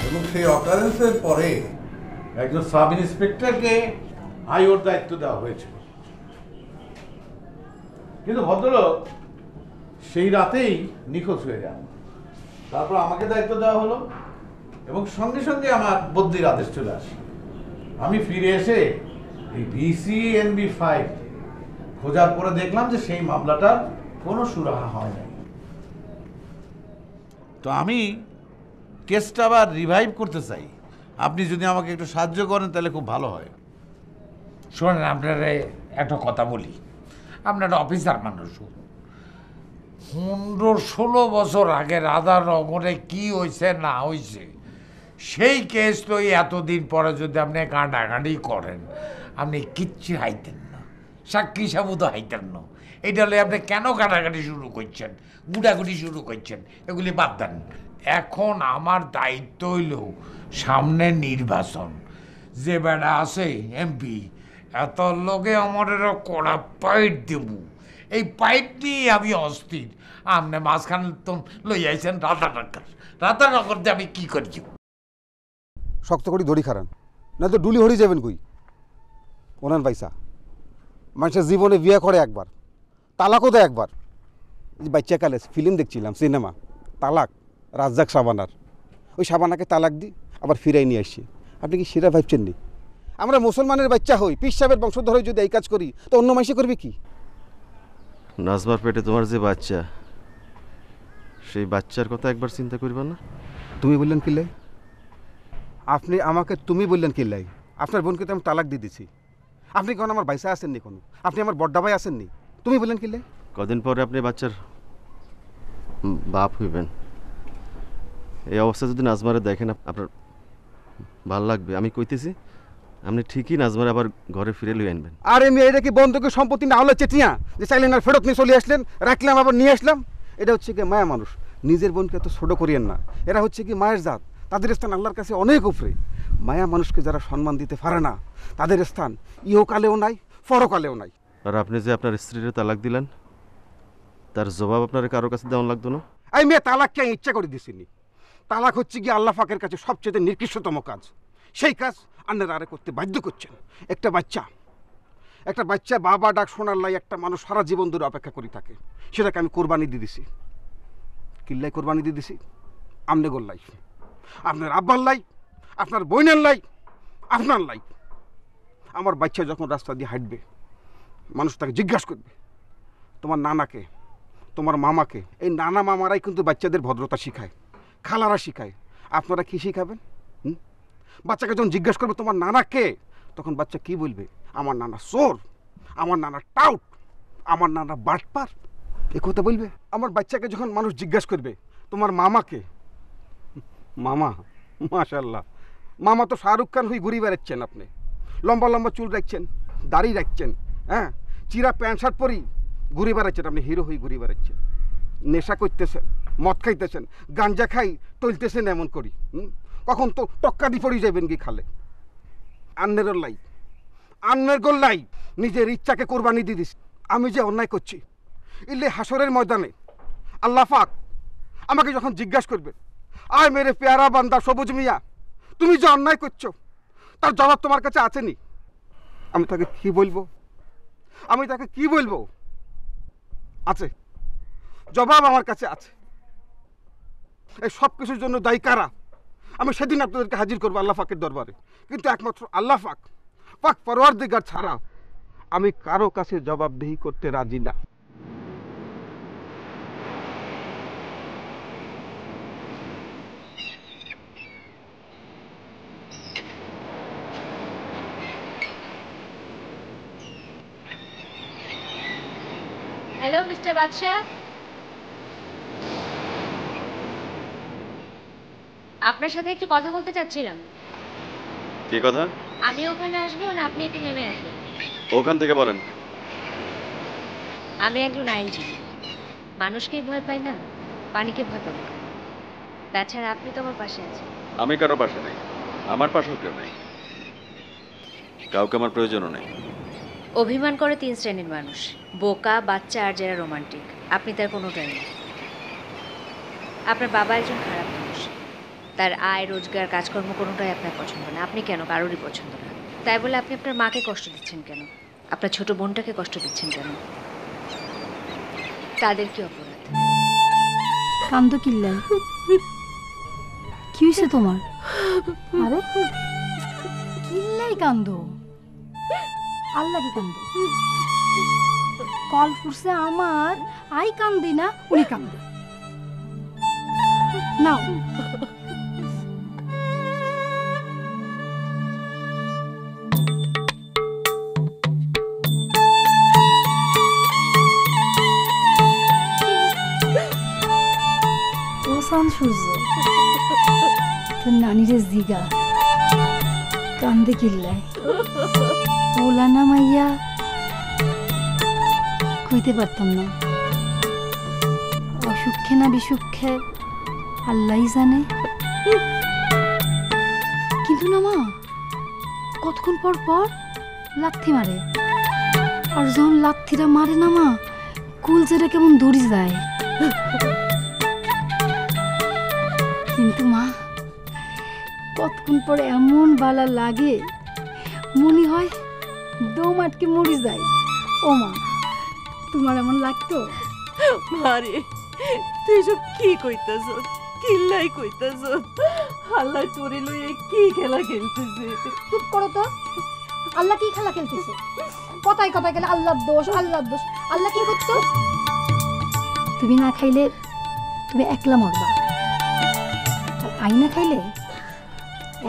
এবং সেই অকারেন্সের পরে একজন সাব ইন্সপেক্টরকে আইওর দায়িত্ব দেওয়া হয়েছিল। কিন্তু ভদ্রলোক সেই রাতেই নিখোঁজ হয়ে যান। তারপর আমাকে দায়িত্ব দেওয়া হলো এবং সঙ্গে সঙ্গে আমার বদলির আদেশ চলে আসে। আমি ফিরে এসে এই VCNB ফাইল খোঁজার পরে দেখলাম যে সেই মামলাটার কোনো সুরাহা হয় নাই। তো আমি কেসটা আবার রিভাইভ করতে চাই। আপনি যদি আমাকে একটু সাহায্য করেন তাহলে খুব ভালো হয়। শোনেন, আপনারা একটা কথা বলি, আপনারা অফিসার মানুষ। 15-16 বছর আগে রাধানগরে কি হয়েছে না হয়েছে সেই কেস লই এতদিন পরে যদি আপনি কাঁটাকাঁটি করেন, আপনি কিচ্ছু হাইতেন না, সাক্ষী সাবুত হাইতেন না। এইটা হলে আপনি কেন কাটাকাটি শুরু করছেন, গুটাগুটি শুরু করছেন, এগুলি বাদ দেন। এখন আমার দায়িত্ব হইল সামনে নির্বাচন। যে বেড়া আছে এমপি, এত লোকে আমার কড়া পাইট দেব। এই পাইপ নিয়ে আমি অস্থির। আপনি মাঝখানে তো লই আইছেন রাধানগর দিয়ে আমি কি করি? শক্ত করে দড়ি খারান, না তো ডুলি হরি যাবেন কই। ওনান পয়সা মানুষের জীবনে বিয়ে করে একবার, তালাকও দেয় একবার। বাচ্চা কালে ফিল্ম দেখছিলাম, সিনেমা তালাক, রাজ্জাক সাবানার। ওই সাবানাকে তালাক দিই আবার ফিরাই নিয়ে আসছি। আপনি কি সেটা ভাবছেন নি? আমরা মুসলমানের বাচ্চা হই, পীর সাহেবের বংশধর হয়ে যদি এই কাজ করি তো অন্য মাইসে করবে কি? নাজমার পেটে তোমার যে বাচ্চা, সেই বাচ্চার কথা একবার চিন্তা করবে না? তুমি বললেন কিল্লাই? আপনি আমাকে তুমি বললেন কিল্লাই? আপনার বোনকে তো আমি তালাক দিয়ে দিছি। আপনি কেন আমার বাইসা আসেননি? কোনো আপনি আমার বড্ডা ভাই আসেননি? তুমি বললেন কিল্লাই? কদিন পরে আপনি বাচ্চার বাপ হইবেন। এই অবস্থা যদি নাজমারে দেখেন আপনার ভাল লাগবে। আমি কইতেছি আপনি ঠিকই নাজমারে আবার ঘরে ফিরে লই আনবেন। আরে মেয়ে, এটা কি বন্ধকের সম্পত্তি না হলে চেটিয়া যে চাইলেন আর ফেরত নিয়ে চলে আসলেন, রাখলাম আবার নিয়ে আসলাম? এটা হচ্ছে কি মায়া মানুষ। নিজের বোনকে তো ছোটো করিয়েন না। এরা হচ্ছে কি মায়ের জাত, তাদের স্থান আল্লাহর কাছে অনেক উপরে। মায়া মানুষকে যারা সম্মান দিতে পারে না তাদের স্থান ইহকালেও নাই, পরকালেও নাই। আর আপনি যে আপনার স্ত্রীর তালাক দিলেন, তার জবাব আপনার কারোর কাছে দেওয়া লাগতো না? এই মেয়ে তালাককে ইচ্ছা করে দিছিনি। তালাক হচ্ছে কি আল্লাহ পাকের কাছে সবচেয়ে নিকৃষ্টতম কাজ। সেই কাজ আপনারা আরে করতে বাধ্য করছেন। একটা বাচ্চা বাবা ডাক শোনার লাই একটা মানুষ সারা জীবন ধরে অপেক্ষা করে থাকে। সেটাকে আমি কোরবানি দিয়ে দিছি। কিল্লাই কোরবানি দিয়ে দিছি? আমনে গোল্লাই, আপনার আব্বার লাই, আপনার বোনের লাই, আপনার লাইফ। আমার বাচ্চা যখন রাস্তা দিয়ে হাঁটবে, মানুষ তাকে জিজ্ঞাসা করবে তোমার নানাকে, তোমার মামাকে। এই নানা মামারাই কিন্তু বাচ্চাদের ভদ্রতা শিখায়, খালারা শিখায়। আপনারা কি শিখাবেন? বাচ্চাকে যখন জিজ্ঞাসা করবে তোমার নানা কে, তখন বাচ্চা কি বলবে? আমার নানা চোর, আমার নানা টাউট, আমার নানা বাটপার, এ কথা বলবে। আমার বাচ্চাকে যখন মানুষ জিজ্ঞাসা করবে তোমার মামাকে, মামা, মাশাল্লাহ, মামা তো শাহরুখ খান হয়ে ঘুরে বেড়াচ্ছেন। আপনি লম্বা লম্বা চুল রাখছেন, দাড়ি রাখছেন, হ্যাঁ, চিরা প্যান্ট শার্ট পরি ঘুরে বেড়াচ্ছেন। আপনি হিরো হয়ে ঘুরে বেড়াচ্ছেন, নেশা করতেছেন, মদ খাইতেছেন, গাঞ্জা খাই টলতেছেন এমন করি। কখন তো টক্কা দিয়ে পড়ে যাবেন কি খালে। আন্নের লাই, আন্নের গোল্লাই নিজের ইচ্ছাকে কোরবানি দিয়ে দিস। আমি যে অন্যায় করছি, ইল্লে হাসরের ময়দানে আল্লাহ পাক আমাকে যখন জিজ্ঞাসা করবে, আয় মেরে পেয়ারা বান্দা সবুজ মিয়া, তুমি যে অন্যায় করছো, তার জবাব তোমার কাছে আছেনি। আমি তাকে কি বলবো? আমি তাকে কি বলবো? আছে, জবাব আমার কাছে আছে। এই সব কিছুর জন্য দায়ী কারা? আমি সেদিন আপনাদেরকে হাজির করবো আল্লাহ পাকের দরবারে। কিন্তু একমাত্র আল্লাহ পাক, পাক পরওয়ারদিগার ছাড়া আমি কারো কাছে জবাবদিহি করতে রাজি না। হ্যালো মিস্টার বাদশা, আপনার সাথে একটু কথা বলতে চাচ্ছিলাম। কি কথা? আমি ওখানে আসবো না আপনি একটু নেমে আসবেন? ওখান থেকে বলেন। আমি একজন আইনজীবী, মানুষকে ভয় পাই না, পানিকে ভয় পাবো। তাছাড়া আপনি তো আমার পাশে আছেন। আমি কারো পাশে নেই, আমার পাশেও কেউ নেই, কাউকে আমার প্রয়োজনও নেই। অভিমান করে তিন শ্রেণীর মানুষ, বোকা, বাচ্চা আর যারা রোমান্টিক। আপনি তার কোনোটাই নেই। আপনার বাবা একজন খারাপ মানুষ, তার আয় রোজগার কাজকর্ম কোনোটাই আপনার পছন্দ না। আপনি কেন? কারোরই পছন্দ না। তাই বলে আপনি আপনার মাকে কষ্ট দিচ্ছেন কেন? আপনার ছোট বোনটাকে কষ্ট দিচ্ছেন কেন? তাদের কি অপরাধ? কান্দ কিল্লাই, কি হয়েছে তোমার? আরে কিল্লাই কান্দ? আল্লাহ কি কান্দ? কল ফুরছে আমার, আই কান্দি না, উনি কান্দে। নাও সূর্য, তোর নানিরে জিগা কান্দে কিল্লায় ওলা না মাইয়া কইতে পারতাম না। অসুখে না বিসুখে আল্লাহই জানে। কিন্তু না মা, কতক্ষণ পর পর লাথি মারে, আর যখন লাথিটা মারে না মা, কুল ছেড়ে কেমন দৌড়ি যায়। কিন্তু মা, কতক্ষণ পরে এমন বালা লাগে, মনে হয় দম আটকে মরি যায়। ও মা, তোমার এমন লাগতো? মারে, তুই সব কি কইতাছ? কিল্লাই কইতাছ? আল্লাহ তোরে লইয়ে কি খেলা খেলতেছে? চুপ করো তো। আল্লাহ কি খেলা খেলতেছে? কথায় কথায় গেলে আল্লাহর দোষ, আল্লাহর দোষ। আল্লাহ কি করতো? তুমি না খাইলে তুমি একলা মরবা, আই না খাইলে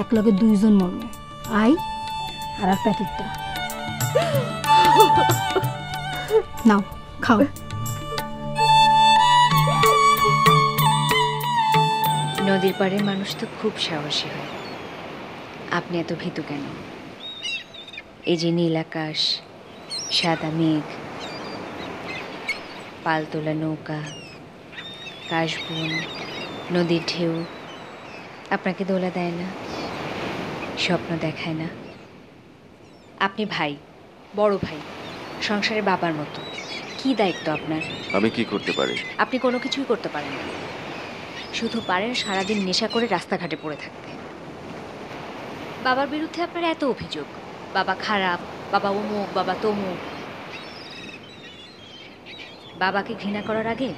এক লগে দুইজন মরবে, আই আর আর প্যাকেটটা। নাও খাও। নদীর পাড়ের মানুষ তো খুব সাহসী হয়, আপনি এত ভীতু কেন? এই যে নীল আকাশ, সাদা মেঘ, পালতোলা নৌকা, কাশবন, নদীর ঢেউ আপনাকে দোলা দেয় না? স্বপ্ন দেখায় না? আপনি ভাই, বড় ভাই, সংসারে বাবার মতো। কি দায়িত্ব আপনার? আমি কি করতে পারি? আপনি কোনো কিছুই করতে পারেন না, শুধু পারেন সারাদিন নেশা করে রাস্তাঘাটে পড়ে থাকতে। বাবার বিরুদ্ধে আপনার এত অভিযোগ, বাবা খারাপ, বাবা অমুক, বাবা তমুক। বাবাকে ঘৃণা করার আগে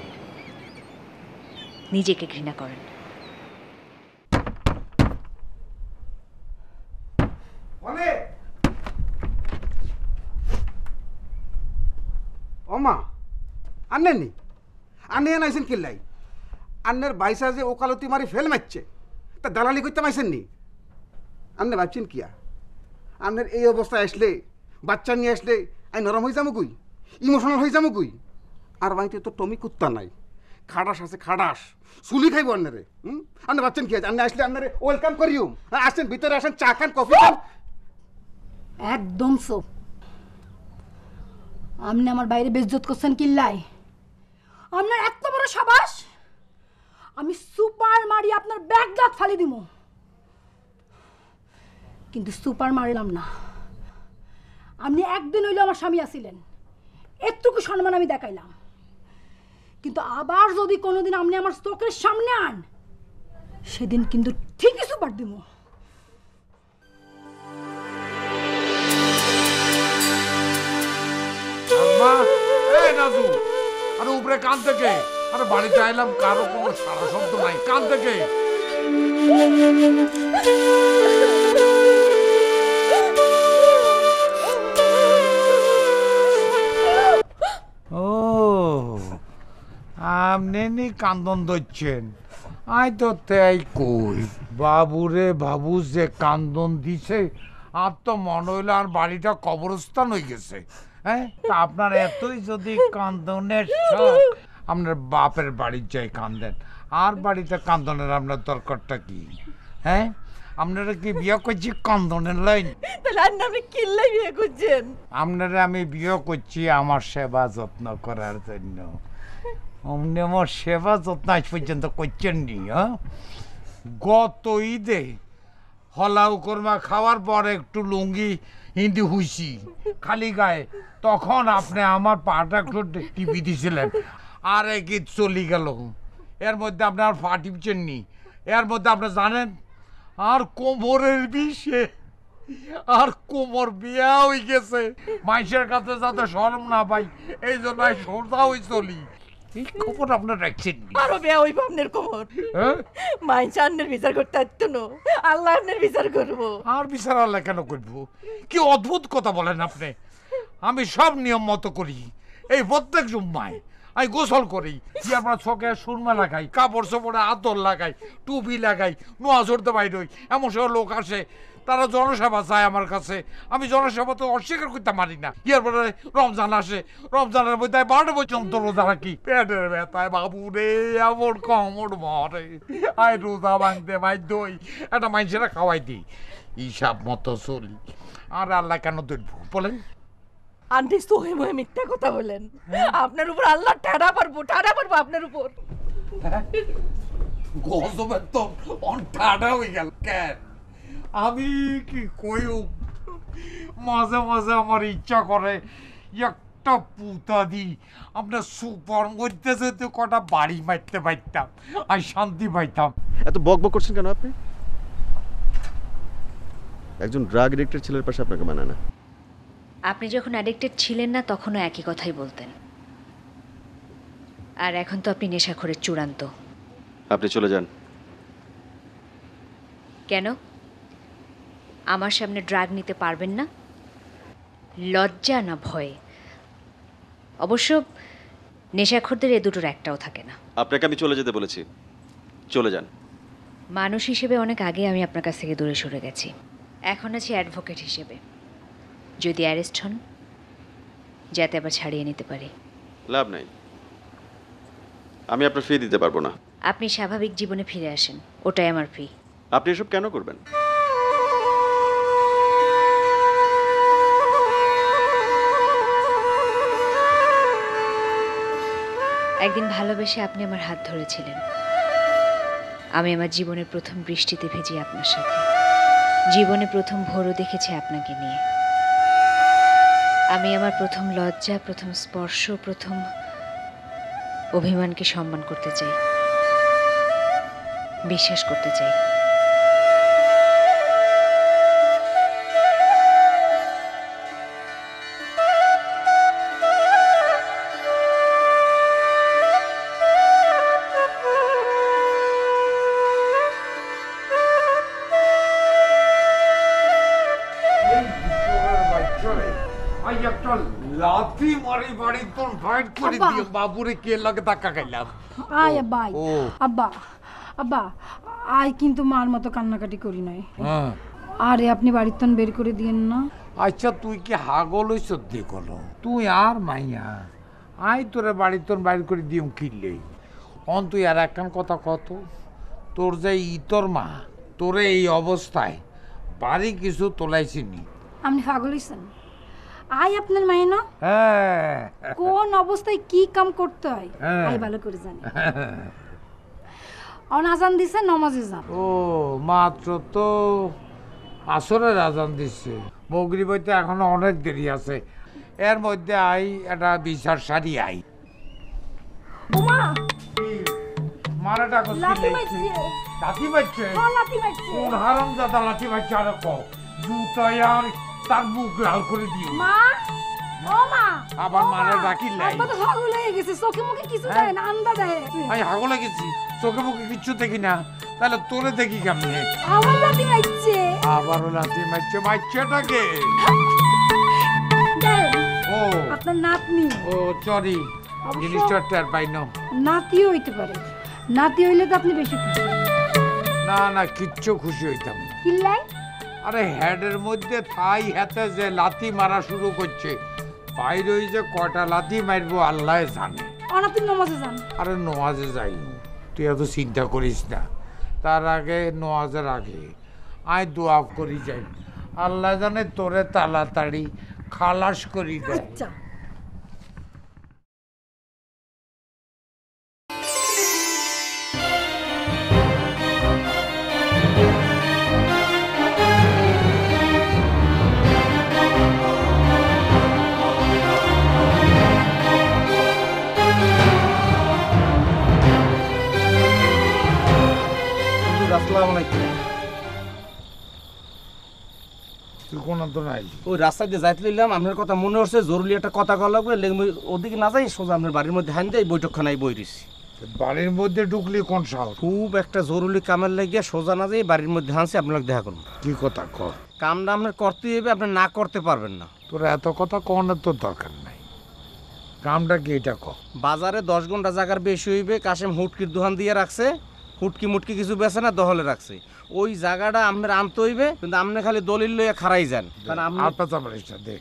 নিজেকে ঘৃণা করেন। আন্নের নি আন্নে আনাইছেন কিল্লাই আন্নের বাইসা যে ওকালতি মারি ফেল মারছে তা দালালি করতে মাইছেন নি আন্নে ভাবছেন কিয়া আন্নের এই অবস্থায় আসলে বাচ্চা নিয়ে আসলে আমি নরম হয়ে যাবো কই ইমোশনাল হয়ে যাবো কই আর বাড়িতে তো টমি কুত্তা নাই খাটাস আছে খাটাস চুলি খাইব আন্নারে আন্নে ভাবছেন কি আছে আন্নে আসলে আন্নারে ওয়েলকাম করিও আসেন ভিতরে আসেন চা খান কফি খান একদম সো আপনি আমার বাইরে বেইজ্জত করছেন কিল্লাই আপনার এত বড় সাবাস আমি সুপার মারি আপনার ব্যাগ দাঁত ফালি দিমু কিন্তু সুপার মারিলাম না আপনি একদিন হইলো আমার স্বামী আছিলেন এতটুকু সম্মান আমি দেখাইলাম কিন্তু আবার যদি কোনোদিন আপনি আমার চোখের সামনে আন সেদিন কিন্তু ঠিকই সুপার দিমু নাজু আরে উপরে কান থেকে আরে বাড়িতে আইলাম কারো কোনো সারা শব্দ নাই কান থেকে ও আমনে কান্দন ধরছেন আই তো তাই কই বাবুরে বাবু যে কান্দন দিছে আর তো মনে হইলো আর বাড়িটা কবরস্থান হয়ে গেছে হ্যাঁ আপনার এতই যদি কান্দনের শখ আপনার বাপের বাড়ির যাই কান্দেন আর বাড়িতে কান্দনের আপনার দরকারটা কি হ্যাঁ আপনারা কি বিয়ে করছি কান্দনের লাইন তাহলে আপনি কিল্লাই বিয়ে করছেন আপনারা আমি বিয়ে করছি আমার সেবা যত্ন করার জন্য অমনি আমার সেবা যত্ন আজ পর্যন্ত করছেন নি হ্যাঁ গত ঈদে হলাউ কোরমা খাওয়ার পর একটু লুঙ্গি হিন্দি হুইছি খালি গায়ে তখন আপনি আমার পাটা একটু টিপি দিয়েছিলেন আর এক ঈদ চলে গেল এর মধ্যে আপনার পা টিপছেন নি এর মধ্যে আপনি জানেন আর কোমরের বিষে আর কোমর বিয়া হয়ে গেছে মাইসের কাছে যাতে শরম না পাই এই জন্য সোজা হয়ে চলি এই খবর আপনার রাখছেন আরো বিয়া হইব আপনার কোমর মাইসা আন্নের বিচার করতে আসতো না আল্লাহ আন্নের বিচার করবো আর বিচার আল্লাহ কেন করবো কি অদ্ভুত কথা বলেন আপনি আমি সব নিয়ম মতো করি এই প্রত্যেক জুম্মায় আমি গোসল করি কি আমরা চোখে সুরমা লাগাই কাপড় চোপড়ে আতর লাগাই টুপি লাগাই নোয়া চড়তে বাইর হই এমন সব লোক আসে তারা জনসেবা চায় আমার কাছে আমি জনসেবা তো অস্বীকার করতে পারি না এরপরে রমজান আসে রমজানের মধ্যে 12টা পর্যন্ত রোজা রাখি পেটের ব্যথায় বাবু রে এমন কমর মরে আয় রোজা ভাঙতে বাধ্য হই একটা মানুষেরা খাওয়াই দিই হিসাব মতো চলি আর আল্লাহ কেন ধরবো বলেন আন্টি সোহে মোহে মিথ্যা কথা বলেন আপনার উপর আল্লাহ ঠাড়া পারবো আপনার উপর গজবের তো ঠাডা হয়ে গেল কেন আমি কি কইও মাঝে মাঝে আমার ইচ্ছা করে একটা পুতা দি আপনার সুপার মধ্যে যদি কটা বাড়ি মারতে পারতাম আমি শান্তি পাইতাম এত বক বক করছেন কেন আপনি একজন ড্রাগ এডিক্টেড ছেলের পাশে আপনাকে মানায় না আপনি যখন অ্যাডিক্টেড ছিলেন না তখনও একই কথাই বলতেন আর এখন তো আপনি নেশাখোরের চূড়ান্ত আপনি চলে যান কেন আমার সামনে ড্রাগ নিতে পারবেন না লজ্জা না ভয়ে অবশ্য নেশাখোরদের এ দুটোর একটাও থাকে না আপনাকে আমি চলে যেতে বলেছি চলে যান মানুষ হিসেবে অনেক আগে আমি আপনার কাছ থেকে দূরে সরে গেছি এখন আছি অ্যাডভোকেট হিসেবে যদি অ্যারেস্ট হন যাতে আবার ছাড়িয়ে নিতে পারি লাভ নাই আমি আপনার ফি দিতে পারবো না আপনি স্বাভাবিক জীবনে ফিরে আসেন ওটাই আমার ফি আপনি এসব কেন করবেন একদিন ভালোবেসে আপনি আমার হাত ধরেছিলেন আমি আমার জীবনের প্রথম বৃষ্টিতে ভেজি আপনার সাথে জীবনে প্রথম ভোরও দেখেছি আপনাকে নিয়ে আমি আমার প্রথম লজ্জা প্রথম স্পর্শ প্রথম অভিমানকে সম্মান করতে চাই বিশ্বাস করতে চাই একটা লাথি মারি বাড়ি তোর ফাইট করে আব্বা। দিও বাবুরে কে লাগে ধাক্কা খাইলাম আয় আব্বা আয়। ও। আব্বা আব্বা আয় কিন্তু মার মতো কান্নাকাটি করি নাই হ্যাঁ আরে আপনি বাড়ির তন বের করে দিয়েন না। আচ্ছা তুই কি হাগল হইছ দেখল তুই আর মাইয়া আই তোরে বাড়ি তোর বাইর করে দিও কিনলে অন তুই আর একখান কথা কত তোর যে ইতর মা তোরে এই অবস্থায় বাড়ি কিছু তোলাইছিনি আপনি পাগল হইছেন? আয় আপনার মাই না হ্যাঁ কোন অবস্থায় কি কাম করতে হয় হ্যাঁ। আই ভালো করে জানি। অনাজান দিছে নমাজে যান। ও মাত্র তো আসরের আজান দিচ্ছে মগরিব হইতে এখনো অনেক দেরি আছে এর মধ্যে আই একটা বিচার সারি আই ওমা মারা ডাকো লাঠি মারছে। লাঠি মারছে হ্যাঁ, লাঠি মারছে। কোন হারাম দাদা লাঠি মারছে আর কও জুতায় আর তার মুখ লাল করে দিও মা ও মা আবার ও মারা মা, ডাকি লাই আব্বা তো পাগল হয়ে গেছে চোখে মুখে কিছু হ্যাঁ। দেয় না আন্দা দেয়। আমি হাগলে গেছি চোখে মুখে কিচ্ছু দেখি না তাহলে তোরে দেখি কেমনে আমার লাঠি মারছে। আবারও লাঠি মারছে মারছেটাকে দেন, ও আপনার নাতনি ও সরি অবশ্য- জিনিসটা টের পাই না নাতিও হইতে পারে। নাতি হইলে তো আপনি বেশি খুশি। না না কিচ্ছু খুশি হইতাম না। কিল্লাই আরে হেডের মধ্যে থাই হাতে যে লাথি মারা শুরু করছে বাইরে ওই যে কয়টা লাথি মারবো আল্লাহ জানে অনাতি নমাজে যান। আরে নোয়াজে যাই তুই এত চিন্তা করিস না তার আগে নোয়াজের আগে আয় দোয়া করি যাই আল্লাহ জানে তোরে তাড়াতাড়ি খালাস করি দেয় আচ্ছা আসসালামু আলাইকুম। তুই কোন তো নাই ওই রাস্তা দিয়ে যাইতে লইলাম আপনার কথা মনে হচ্ছে জরুরি একটা কথা কওয়া লাগবে ওদিকে না যাই সোজা আপনার বাড়ির মধ্যে হান দেয় বৈঠকখানায় বই রয়েছি বাড়ির মধ্যে ঢুকলি কোন সাহস খুব একটা জরুরি কামের লাগিয়ে সোজা না যাই বাড়ির মধ্যে হানছি আপনার দেখা করুন কি কথা কর কামটা আপনার করতে হবে আপনি না করতে পারবেন না তোর এত কথা কনের তোর দরকার নাই কামটা কি এটা কর বাজারে 10 ঘন্টা জায়গার বেশি হইবে কাশেম হুটকির দোকান দিয়ে রাখছে হুটকি মুটকি কিছু বেছে না দহলে রাখছে ওই জায়গাটা আপনার আনতে হইবে কিন্তু আপনি খালি দলিল লইয়া খারাই যান কারণ আপনি আর পাতা পারিস না দেখ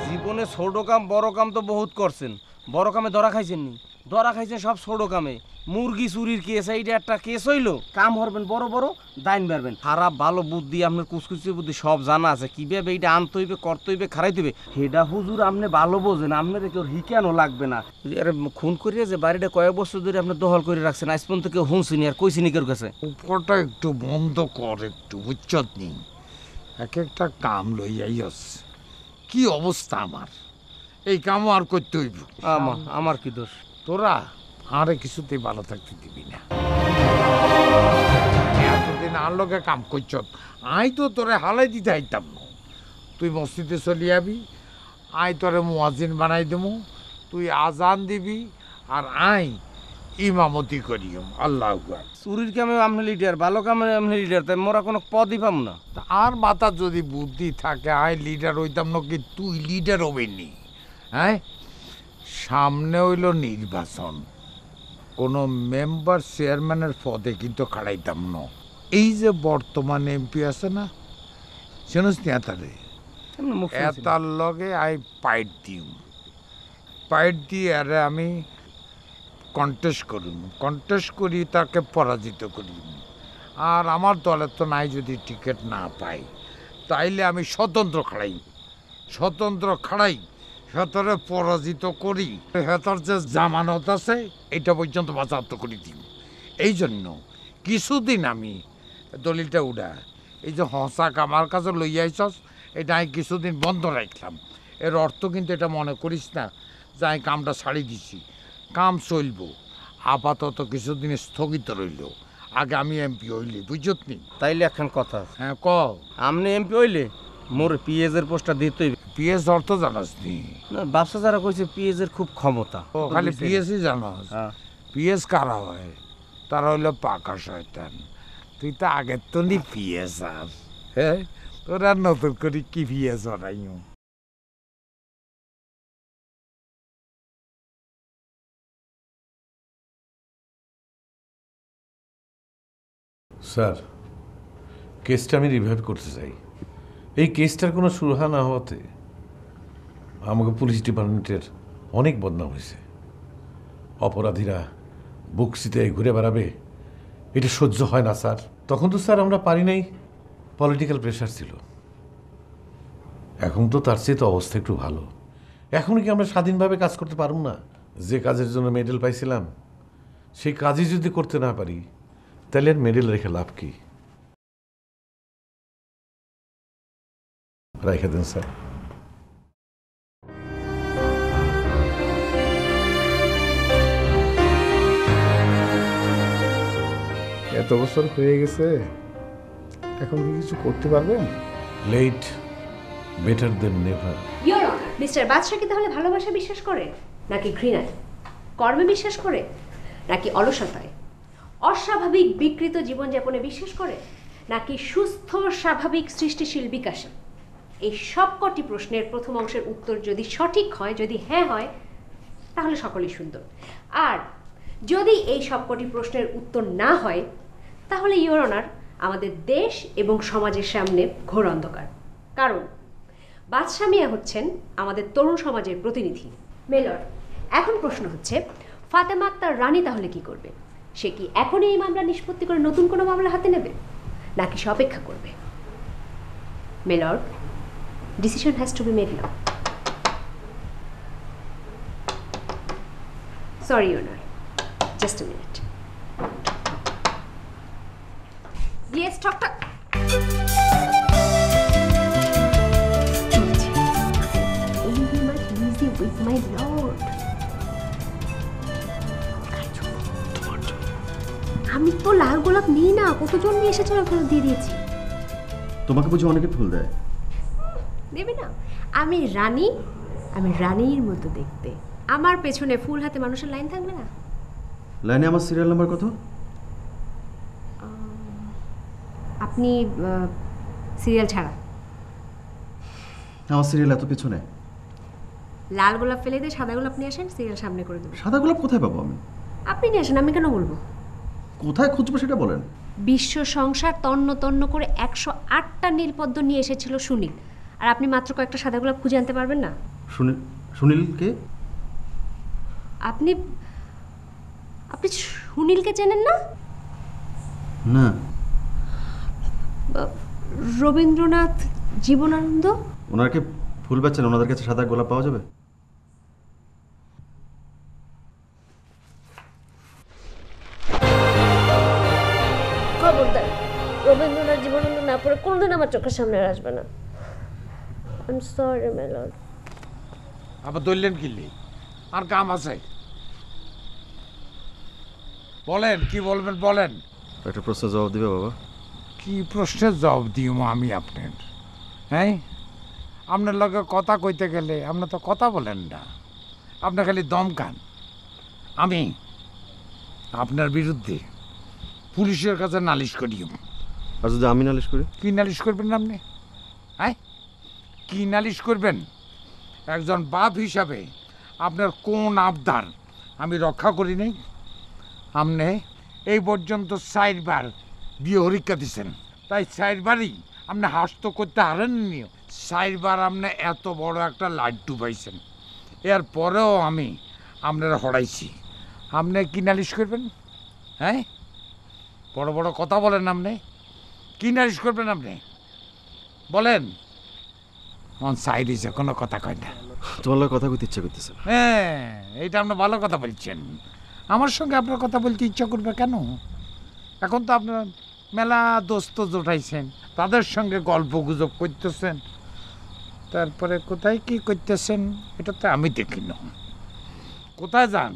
জীবনে ছোট কাম বড় কাম তো বহুত করছেন বড় কামে ধরা খাইছেন নি ধরা খাইছেন সব ছোট কামে মুরগি চুরির কেস এইটা একটা কেস হইলো কাম হরবেন বড় বড় দাইন পারবেন খারাপ ভালো বুদ্ধি আপনার কুচকুচি বুদ্ধি সব জানা আছে কিভাবে এইটা আনতে হইবে করতে হইবে খারাইতে হইবে হেডা হুজুর আপনি ভালো বোঝেন আপনার কেউ হিকানো লাগবে না আরে খুন করিয়া যে বাড়িটা কয়েক বছর ধরে আপনি দখল করে রাখছেন আজ পর্যন্ত কেউ হুঁসিনি আর কইসিনি কেউ কাছে উপরটা একটু বন্ধ কর একটু বুঝছত নি এক একটা কাম লইয়াই আছে কি অবস্থা আমার এই কামও আর করতে হইব আমার কি দোষ তোরা আরে কিছুতেই ভালো থাকতে দিবি না এতদিন আর লোকে কাম করছ আই তো তোরে হালাই দিতে আইতাম না তুই মসজিদে চলি যাবি আই তোরে মুয়াজিন বানাই দেবো তুই আজান দিবি আর আই ইমামতি করিম আল্লাহ আকবার চুরির কামে আপনি লিডার ভালো কামে আপনি লিডার তাই মোরা কোনো পদই পাম না আর মাথা যদি বুদ্ধি থাকে আই লিডার হইতাম না কি তুই লিডার হবেনি হ্যাঁ সামনে হইল নির্বাচন কোনো মেম্বার চেয়ারম্যানের পদে কিন্তু খাড়াইতাম না এই যে বর্তমান এমপি আছে না শুনিস নি এতারে এতার লগে আই পাইট দিম পাইট দিয়ে আরে আমি কন্টেস্ট করুন কন্টেস্ট করি তাকে পরাজিত করি আর আমার দলের তো নাই যদি টিকিট না পাই তাইলে আমি স্বতন্ত্র খাড়াই হেতরে পরাজিত করি হেতর যে জামানত আছে এটা পর্যন্ত বাজাত করে দিই এই জন্য কিছুদিন আমি দলিলটা উড়া এই যে হসাক আমার কাছে লইয়া আইসস এটা আমি কিছুদিন বন্ধ রাখলাম এর অর্থ কিন্তু এটা মনে করিস না যে আমি কামটা ছাড়ি দিছি কাম চলব আপাতত কিছুদিন স্থগিত রইল আগে আমি এমপি হইলি বুঝত নি তাইলে একখান কথা হ্যাঁ ক আপনি এমপি হইলে মোর পিএজের পোস্টটা দিতেই। পিএস অর্থ জানাস নি? না, ব্যবসা যারা কইছে পিএজের খুব ক্ষমতা। ও খালি পিএসই জানাস? পিএস কারা হয়? তারা হইলো পাকা শয়তান। তুই তো আগের তো নি পিএস আর, হ্যাঁ তোরা নতুন করে কি পিএস বানাইও? স্যার, কেসটা আমি রিভাইভ করতে চাই। এই কেসটার কোনো সুরাহা না হওয়াতে আমাকে পুলিশ ডিপার্টমেন্টের অনেক বদনাম হয়েছে। অপরাধীরা বুক সিতে ঘুরে বেড়াবে, এটা সহ্য হয় না স্যার। তখন তো স্যার আমরা পারি নাই, পলিটিক্যাল প্রেশার ছিল। এখন তো তার চেয়ে তো অবস্থা একটু ভালো। এখন কি আমরা স্বাধীনভাবে কাজ করতে পারব না? যে কাজের জন্য মেডেল পাইছিলাম সেই কাজই যদি করতে না পারি তাহলে আর মেডেল রেখে লাভ কি? রেখে দেন স্যার। এত বছর হয়ে গেছে, এখন কি কিছু করতে পারবেন? Late better than never. Your honour, mister Badsha কি তাহলে ভালোবাসা বিশ্বাস করে নাকি ঘৃণায়? কর্মে বিশ্বাস করে নাকি অলসতায়? অস্বাভাবিক বিকৃত জীবনযাপনে বিশ্বাস করে নাকি সুস্থ স্বাভাবিক সৃষ্টিশীল বিকাশে? এই সবকটি প্রশ্নের প্রথম অংশের উত্তর যদি সঠিক হয়, যদি হ্যাঁ হয়, তাহলে সকলেই সুন্দর। আর যদি এই সবকটি প্রশ্নের উত্তর না হয়, তাহলে ইওর অনার আমাদের দেশ এবং সমাজের সামনে ঘোর অন্ধকার। কারণ বাদশা মিয়া হচ্ছেন আমাদের তরুণ সমাজের প্রতিনিধি। মেলর, এখন প্রশ্ন হচ্ছে ফাতেমা আক্তার রানী তাহলে কি করবে? সে কি এখনই এই মামলা নিষ্পত্তি করে নতুন কোনো মামলা হাতে নেবে, নাকি সে অপেক্ষা করবে? Milord, decision has to be made now. Sorry honour, just a minute. Yes, ঠক ঠক। With my lord. আমি তো লাল গোলাপ নিই না, কতজন নিয়ে এসেছিল ফেরত দিয়ে দিয়েছি। তোমাকে বুঝি অনেকে ফুল দেয়? দেবে না? আমি রানী, আমি রানীর মতো দেখতে। আমার পেছনে ফুল হাতে মানুষের লাইন থাকবে না? লাইনে আমার সিরিয়াল নাম্বার কত? আপনি সিরিয়াল ছাড়া। আমার সিরিয়াল এত পিছনে। লাল গোলাপ ফেলে দিয়ে সাদা গোলাপ নিয়ে আসেন, সিরিয়াল সামনে করে দেবেন। সাদা গোলাপ কোথায় পাবো আমি? আপনি নিয়ে আসেন, আমি কেন বলবো? কোথায় খুঁজবো সেটা বলেন। বিশ্ব সংসার তন্ন তন্ন করে 108টা নীলপদ্ম নিয়ে এসেছিল সুনীল, আর আপনি মাত্র কয়েকটা সাদা গোলাপ খুঁজে আনতে পারবেন না? সুনীলকে? আপনি সুনীলকে চেনেন না? না। রবীন্দ্রনাথ জীবনানন্দ। ওনাকে ফুল বেচেন, ওনাদের কাছে সাদা গোলাপ পাওয়া যাবে? খবরদার, রবীন্দ্রনাথ জীবনানন্দ না পড়ে কোনদিন আমার চোখের সামনে আসবে না। I am sorry my lord. আবার দললেন কিনলি, আর কাম আছে। বলেন, কি বলবেন বলেন। একটা প্রশ্নের জবাব দিবে বাবা? কি প্রশ্নের জবাব দিও আমি আপনার? হ্যাঁ, আপনার লগে কথা কইতে গেলে আপনি তো কথা বলেন না, আপনি খালি দমকান। আমি আপনার বিরুদ্ধে পুলিশের কাছে নালিশ করিও। আর যদি আমি নালিশ করি? কি নালিশ করবেন আপনি? হ্যাঁ, কি নালিশ করবেন? একজন বাপ হিসাবে আপনার কোন আবদার আমি রক্ষা করি নাই? আপনি এই পর্যন্ত 4 বার বিয়ে হরিকা দিচ্ছেন, তাই 4 বারই আপনি হাস্ত করতে হারেননি। 4 বার আপনি এত বড় একটা লাড্ডু পাইছেন, এর পরেও আমি আপনারা হরাইছি। আপনি কি নালিশ করবেন? হ্যাঁ, বড় বড় কথা বলেন। আপনি কি নালিশ করবেন? আপনি বলেন। মন সাইডিছে, কোনো কথা কয় না। তোমার লগে কথা কইতে ইচ্ছা করতেছে। হ্যাঁ, এইটা আপনি ভালো কথা বলছেন। আমার সঙ্গে আপনার কথা বলতে ইচ্ছা করবে কেন? এখন তো আপনার মেলা দোস্ত জোটাইছেন, তাদের সঙ্গে গল্প গুজব করতেছেন, তারপরে কোথায় কি করতেছেন এটা তো আমি দেখি না। কোথায় যান?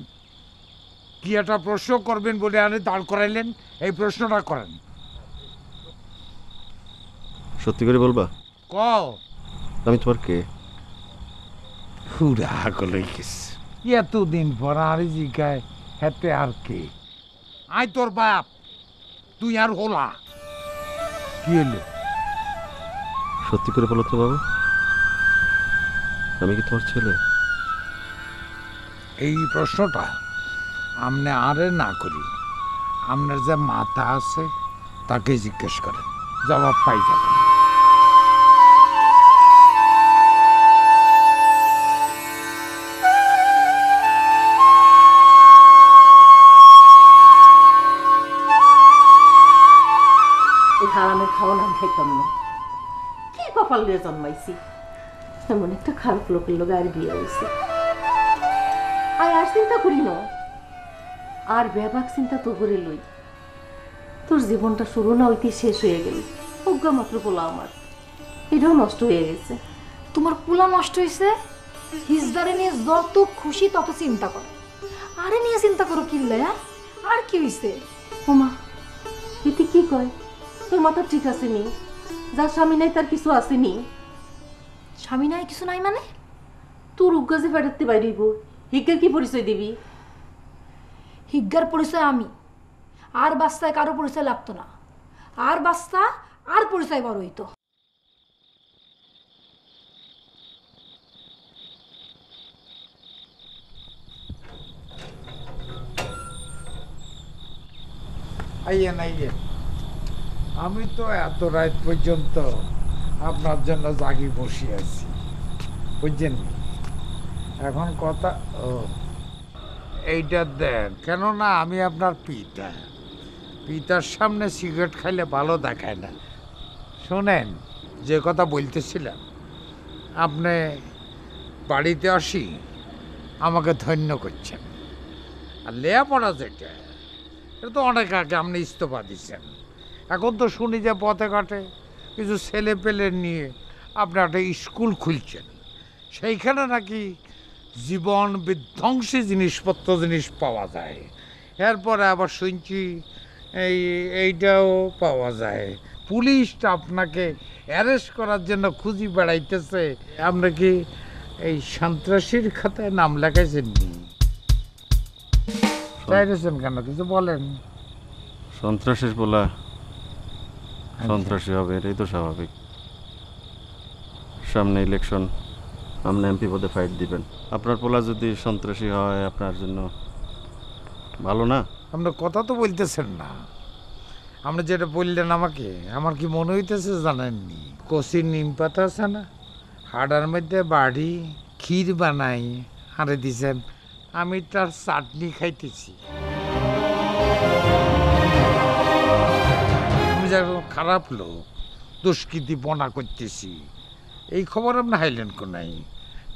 কি একটা প্রশ্ন করবেন বলে আরে দাঁড় করাইলেন, এই প্রশ্নটা করেন। সত্যি করে বলবা? কও আমি তোমার কে? পুরা হয়ে গেছে এতদিন পর আর জিগায় হেতে আর কে? আই তোর বাপ, তুই আর হোলা। কি হলো? সত্যি করে বলো তো বাবা, আমি কি তোমার ছেলে? এই প্রশ্নটা আমনে আরে না করি, আপনার যে মাথা আছে তাকে জিজ্ঞেস করেন, জবাব পাই যাবেন। এই হারামের খাওয়া নাম খাইতাম না। কি কপাল দিয়ে জন্মাইছি, এমন একটা খারাপ লোকের লোক আর বিয়ে হয়েছে। আর চিন্তা করি না, আর ব্যাপাক চিন্তা তো করে লই। তোর জীবনটা শুরু না হইতে শেষ হয়ে গেল, অজ্ঞা মাত্র পোলা আমার এটাও নষ্ট হয়ে গেছে। তোমার পোলা নষ্ট হয়েছে, হিজদারে নিয়ে যত খুশি তত চিন্তা করো। আরে নিয়ে চিন্তা করো কিনলে, আর কি হয়েছে? ওমা, এতে কি কয়? তোর মাথা ঠিক আছে নি? যার স্বামী নাই তার কিছু আসেনি? স্বামী নাই কিছু নাই মানে? তোর উজ্ঞাজে ফেটাতে বাইরিব, হিজ্ঞার কি পরিচয় দিবি? হিজ্ঞার পরিচয় আমি, আর বাস্তায় কারো পরিচয় লাগতো না। আর বাস্তা আর পরিচয় বড় হইতো। আইয়েন আইয়েন, আমি তো এত রাত পর্যন্ত আপনার জন্য জাগি বসে আছি, বুঝছেন? এখন কথা এইটা দেন, কেননা আমি আপনার পিতার সামনে সিগারেট খাইলে ভালো দেখায় না। শোনেন, যে কথা বলতেছিলাম, আপনি বাড়িতে আসি আমাকে ধন্য করছেন, আর লেয়াপড়া যেটা, এটা তো অনেক আগে আপনি ইস্তফা দিচ্ছেন। এখন তো শুনি যে পথে ঘাটে কিছু ছেলে পেলে নিয়ে আপনি একটা স্কুল খুলছেন, সেইখানে নাকি জীবন বিধ্বংসী জিনিস পাওয়া যায়। এরপরে আবার শুনছি এইটাও পাওয়া যায়, পুলিশটা আপনাকে অ্যারেস্ট করার জন্য খুঁজি বেড়াইতেছে। আপনি কি এই সন্ত্রাসীর খাতায় নাম লেখাইছেন নি? চাইছেন কেন, কিছু বলেন? সন্ত্রাসীর পোলা সন্ত্রাসী হবে, এটাই তো স্বাভাবিক। সামনে ইলেকশন, আপনি এমপি পদে ফাইট দিবেন। আপনার পোলা যদি সন্ত্রাসী হয় আপনার জন্য ভালো না। আপনি কথা তো বলতেছেন না। আপনি যেটা বললেন আমাকে, আমার কি মনে হইতেছে জানেননি, কচি নিম পাতা আছে না, হাড়ার মধ্যে বাড়ি ক্ষীর বানাই আরে দিছেন, আমি তার চাটনি খাইতেছি। আমি যেরকম খারাপ লোক, দুষ্কৃতি বনা করতেছি, এই খবর আপনি হাইলেন কোনাই।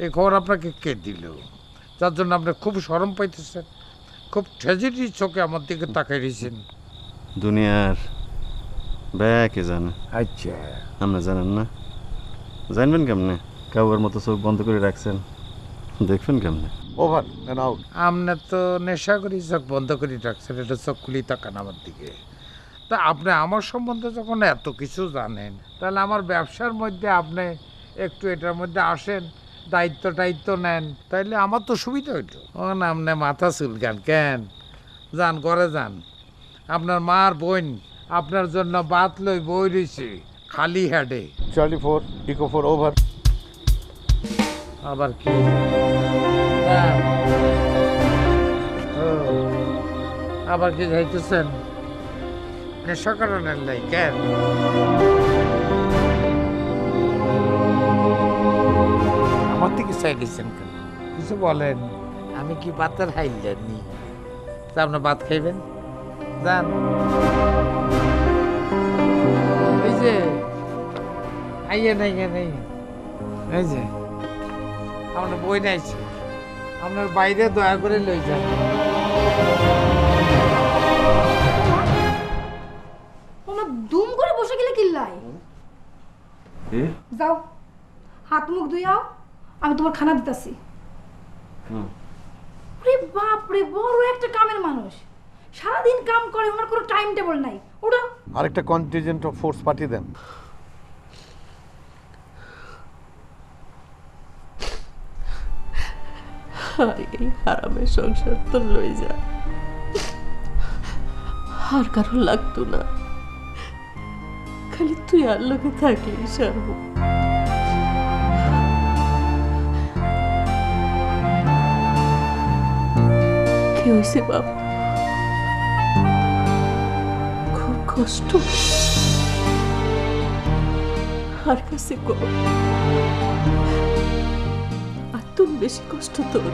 এই খবর আপনাকে কে দিল, যার জন্য আপনি খুব শরম পাইতেছেন, খুব ট্র্যাজেডি চোখে আমার দিকে তাকাই রয়েছেন। দুনিয়ার ব্যয় কে জানে? আচ্ছা, আপনি জানেন না? জানবেন কেমনে? কাউর মতো চোখ বন্ধ করে রাখছেন, দেখবেন কেমনে? Over and out. আপনি তো নেশা করি চোখ বন্ধ করে রাখছেন, এটা চোখ খুলি তাকান আমার দিকে। তা আপনি আমার সম্বন্ধে যখন এত কিছু জানেন, তাহলে আমার ব্যবসার মধ্যে আপনি একটু এটার মধ্যে আসেন, দায়িত্ব নেন, তাইলে আমার তো সুবিধা হইতো। ও না, আপনি মাথা চুলকান কেন? যান ঘরে যান, আপনার মার বোন আপনার জন্য বাত লই বই রয়েছে খালি হেডে। Charlie 4 echo 4 over. আবার কি? আবার কি যাইতেছেন? নেশা করানোর নাই কেন? আমার থেকে চাইতেছেন কেন? কিছু বলেন। আমি কি ভাতের হাইলেননি? তা আপনার ভাত খাইবেন? যান। এই যে আইয়া নাই, এই যে আপনার বই নাইছে, আপনার বাইরে দয়া করে লই যান। তোমরা দুম করে বসে গেলে কিল্লাই। যাও হাত মুখ ধুইয়াও, আমি তোমার খানা দিতেছি। রে বাপ রে, বড় একটা কামের মানুষ, সারাদিন কাম করে, ওনার কোনো টাইম টেবল নাই। ওটা আরেকটা কন্টিনজেন্ট অফ ফোর্স পাঠিয়ে দেন। আর এই হারামের সংসার তো লই যা, আর কারো লাগতো না, খালি তুই আর লোকে থাকলি সারব। কি হয়েছে বাপ? খুব কষ্ট? আর কাছে কর, আর তুমি বেশি কষ্ট তোর।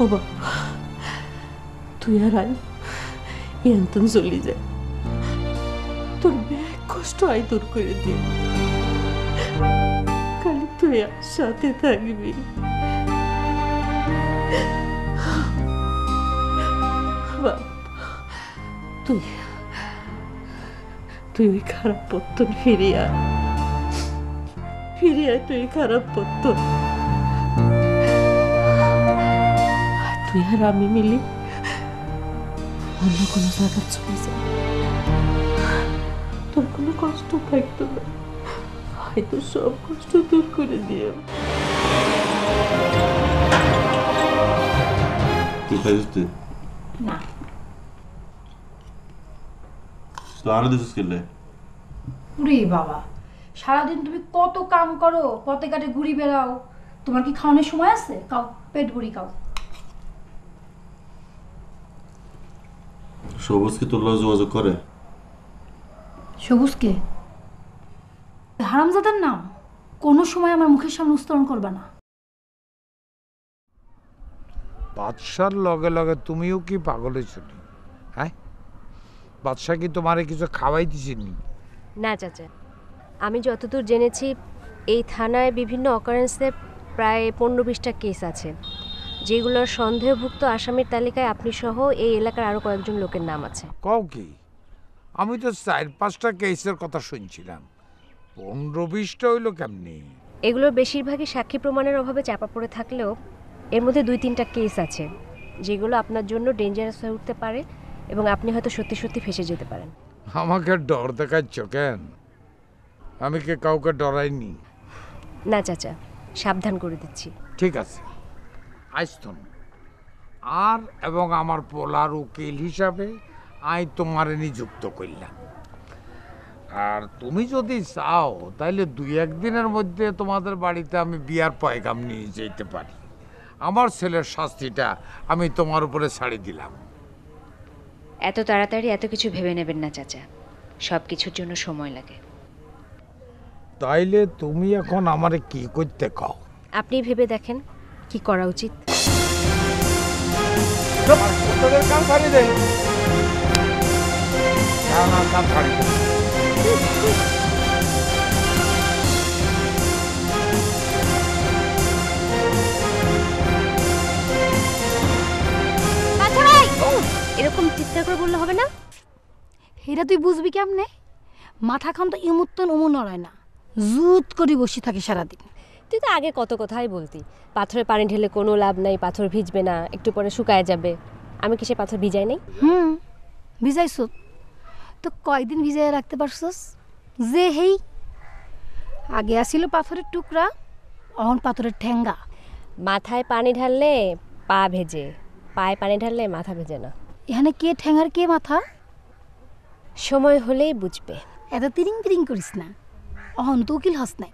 ও বাবা, তুই আর আই এন্তন চলি যায়, তোর ব্যাগ কষ্ট আই দূর করে দিই, খালি তুই আর সাথে থাকবি। বাবা, তুই তুই ওই খারাপ পত্তন ফিরে আয়, তুই খারাপ পত্তন। তুই আর আমি মিলি অন্য কোনো জায়গা চলে যাই, তোর কোনো কষ্ট থাকতো না, হয়তো সব কষ্ট দূর করে দিয়ে। তুই খাইছিস তুই? না। তো আরো দিছিস কিনলে? রে বাবা, সারাদিন তুমি কত কাম করো, পথে ঘাটে ঘুরি বেড়াও, তোমার কি খাওয়ানোর সময় আছে? খাও, পেট ভরি খাও। সবুজ কি তোর লগে যোগাযোগ করে? সবুজকে? হারামজাদার নাম কোনো সময় আমার মুখের সামনে উচ্চারণ করবে না। বাদশার লগে লগে তুমিও কি পাগল হয়েছনি? হ্যাঁ, বাদশা কি তোমারে কিছু খাওয়াই দিছিনি? না চাচা, আমি যতদূর জেনেছি এই থানায় বিভিন্ন অকারেন্সে প্রায় 15-20টা কেস আছে, যেগুলোর সন্দেহভুক্ত আসামির তালিকায় আপনি সহ এই এলাকার আরও কয়েকজন লোকের নাম আছে। কও কি? আমি তো 4-5টা কেসের কথা শুনছিলাম, 15-20টা হইলো কেমনি? এগুলোর বেশিরভাগই সাক্ষী প্রমাণের অভাবে চাপা পড়ে থাকলেও এর মধ্যে 2-3টা কেস আছে যেগুলো আপনার জন্য ডেঞ্জারাস হয়ে উঠতে পারে এবং আপনি হয়তো সত্যি সত্যি ফেসে যেতে পারেন। আমাকে ডর দেখাচ্ছ কেন? আমি কি কাউকে ডরাইনি? না চাচা, সাবধান করে দিচ্ছি। ঠিক আছে, আইস্তন আর এবং আমার পোলার উকিল হিসাবে আই তোমারে নিযুক্ত করলাম। আর তুমি যদি চাও তাহলে 2-1 দিনের মধ্যে তোমাদের বাড়িতে আমি বিয়ার পয়গাম নিয়ে যেতে পারি। আমার ছেলের শাস্তিটা আমি তোমার উপরে ছাড়ি দিলাম। এত তাড়াতাড়ি এত কিছু ভেবে নেবেন না চাচা, সব কিছুর জন্য সময় লাগে। তাইলে তুমি এখন আমারে কি করতে কও? আপনি ভেবে দেখেন কি করা উচিত। কান ছাড়ি দেন। না, কান ছাড়ি দেন। এরকম চিৎকার করে বললে হবে না। এটা তুই বুঝবি কেমনে? মাথা খান তো ইমুত্তন উমুন নড়ায় না, জুত করে বসে থাকে সারাদিন। তুই তো আগে কত কথাই বলতি, পাথরে পানি ঢেলে কোনো লাভ নাই, পাথর ভিজবে না, একটু পরে শুকায় যাবে। আমি কি সে পাথর ভিজাই নাই? ভিজাইছ তো কয়দিন ভিজাইয়া রাখতে পারছস? যে হেই আগে আসিল পাথরের টুকরা, অহন পাথরের ঠেঙ্গা। মাথায় পানি ঢাললে পা ভেজে, পায়ে পানি ঢাললে মাথা ভেজে না। এখানে কে ঠেঙ্গার কে মাথা? সময় হলেই বুঝবে। এত তিরিং তিরিং করিস না, অহন তো উকিল হস নাই।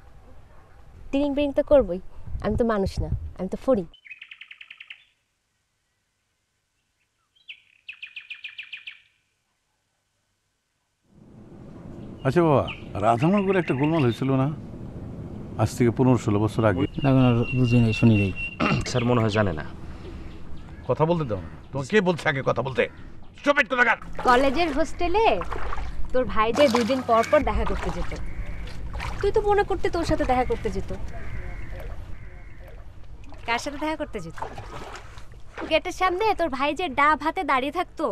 তিরিং বিরিং তো করবই, আমি তো মানুষ না, আমি তো ফড়িং। আচ্ছা বাবা, রাধানগরে একটা গোলমাল হয়েছিল না আজ থেকে 15-16 বছর আগে? বুঝি নাই, শুনি নাই। স্যার মনে হয় জানে না। কথা বলতে দাও। তোমাকে কে বলছে আগে কথা বলতে? স্টুপিড কোথাকার! কলেজের হোস্টেলে তোর ভাই যে 2 দিন পর পর দেখা করতে যেত, তুই তো মনে করতে তোর সাথে দেখা করতে যেত। কার সাথে দেখা করতে যেত? গেটের সামনে তোর ভাই যে ডাব হাতে দাঁড়িয়ে থাকতো,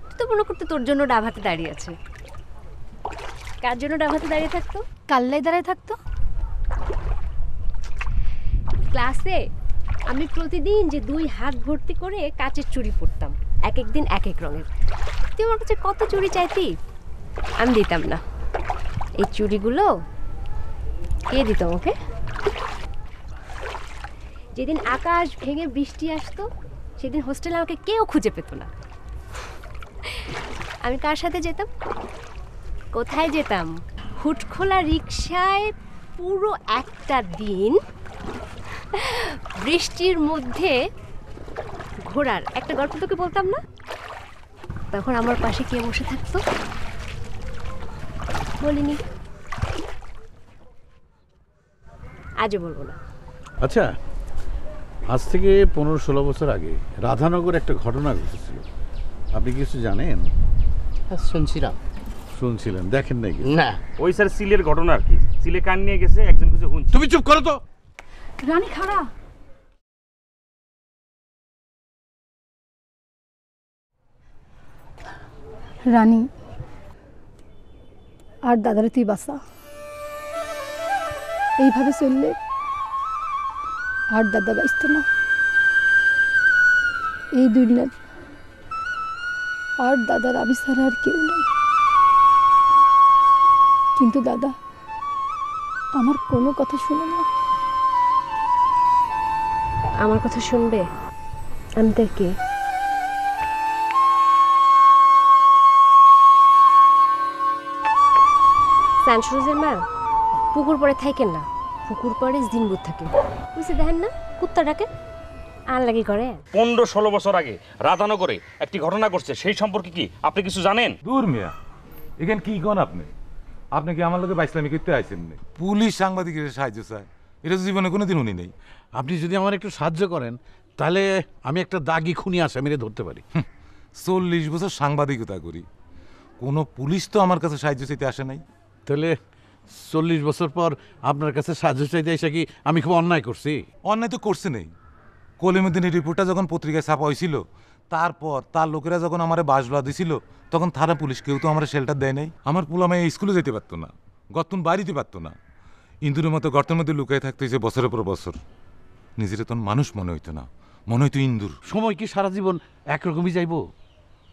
তুই তো মনে করতে তোর জন্য ডাব হাতে দাঁড়িয়ে আছে। কার জন্য ডাব হাতে দাঁড়িয়ে থাকতো? কাল্লাই দাঁড়িয়ে থাকতো। ক্লাসে আমি প্রতিদিন যে 2 হাত ভর্তি করে কাচের চুড়ি পরতাম, এক এক দিন এক এক রঙের। তুই আমার কাছে কত চুড়ি চাইতি, আমি দিতাম না। এই চুড়িগুলো কে দিত আমাকে? যেদিন আকাশ ভেঙে বৃষ্টি আসতো সেদিন হোস্টেলে আমাকে কেউ খুঁজে পেত না। আমি কার সাথে যেতাম? কোথায় যেতাম? হুটখোলা রিকশায় পুরো একটা দিন বৃষ্টির মধ্যে ঘোরার একটা গল্প তোকে বলতাম না? তখন আমার পাশে কে বসে থাকতো? বলিনি, আজও বলবো না। আচ্ছা, আজ থেকে 15-16 বছর আগে রাধানগর একটা ঘটনা ঘটেছিল, আপনি কিছু জানেন? শুনছিলেন, দেখেন নাকি? না, ওই স্যার সিলের ঘটনা আর কি। সিলে কান নিয়ে গেছে, একজন কিছু শুনছে। তুমি চুপ করো তো। রানী খাড়া। রানী, আর দাদারে তুই বাঁচা। এইভাবে চললে আর দাদা বাঁচত না। এই দুনিয়ার আর দাদার আমি ছাড়া আর কেউ নেই। কিন্তু দাদা আমার কোনো কথা শুনে না। আমার কথা শুনবে? আমি তার কে? সানসুরুজের মা পুকুর পরে থাকেন না, পুকুর পরে দিনভর থাকে। বুঝতে দেখেন না কুত্তাটাকে আর লাগি করে। 15-16 বছর আগে রাধানগরে একটি ঘটনা ঘটছে, সেই সম্পর্কে কি আপনি কিছু জানেন? দূর মিয়া, এখানে কি কোন আপনি? আপনি কি আমার লোকে বাইসলামি করতে আইছেন? পুলিশ সাংবাদিকের সাহায্য চায়, এটা জীবনে কোনোদিন উনি নেই। আপনি যদি আমার একটু সাহায্য করেন তাহলে আমি একটা দাগি খুনি আসামিরে ধরতে পারি। 40 বছর সাংবাদিকতা করি, কোনো পুলিশ তো আমার কাছে সাহায্য চাইতে আসে নাই। তাহলে 40 বছর পর আপনার কাছে সাহায্য চাইতে এসে কি আমি খুব অন্যায় করছি? অন্যায় তো করছে নেই। কলিমুদ্দিনের রিপোর্টটা যখন পত্রিকায় ছাপা হয়েছিল, তারপর তার লোকেরা যখন আমার বাসলা দিছিল, তখন থানা পুলিশ কেউ তো আমার শেল্টার দেয় নাই। আমার পোলামায় স্কুলে যেতে পারতো না, গর্তন বাড়িতে পারতো না, ইন্দুরের মতো গর্তের মধ্যে লুকিয়ে থাকতে হয়েছে বছরের পর বছর। নিজের তখন মানুষ মনে হইতো না, মনে হইতো ইন্দুর। সময় কি সারা জীবন একরকমই যাইব?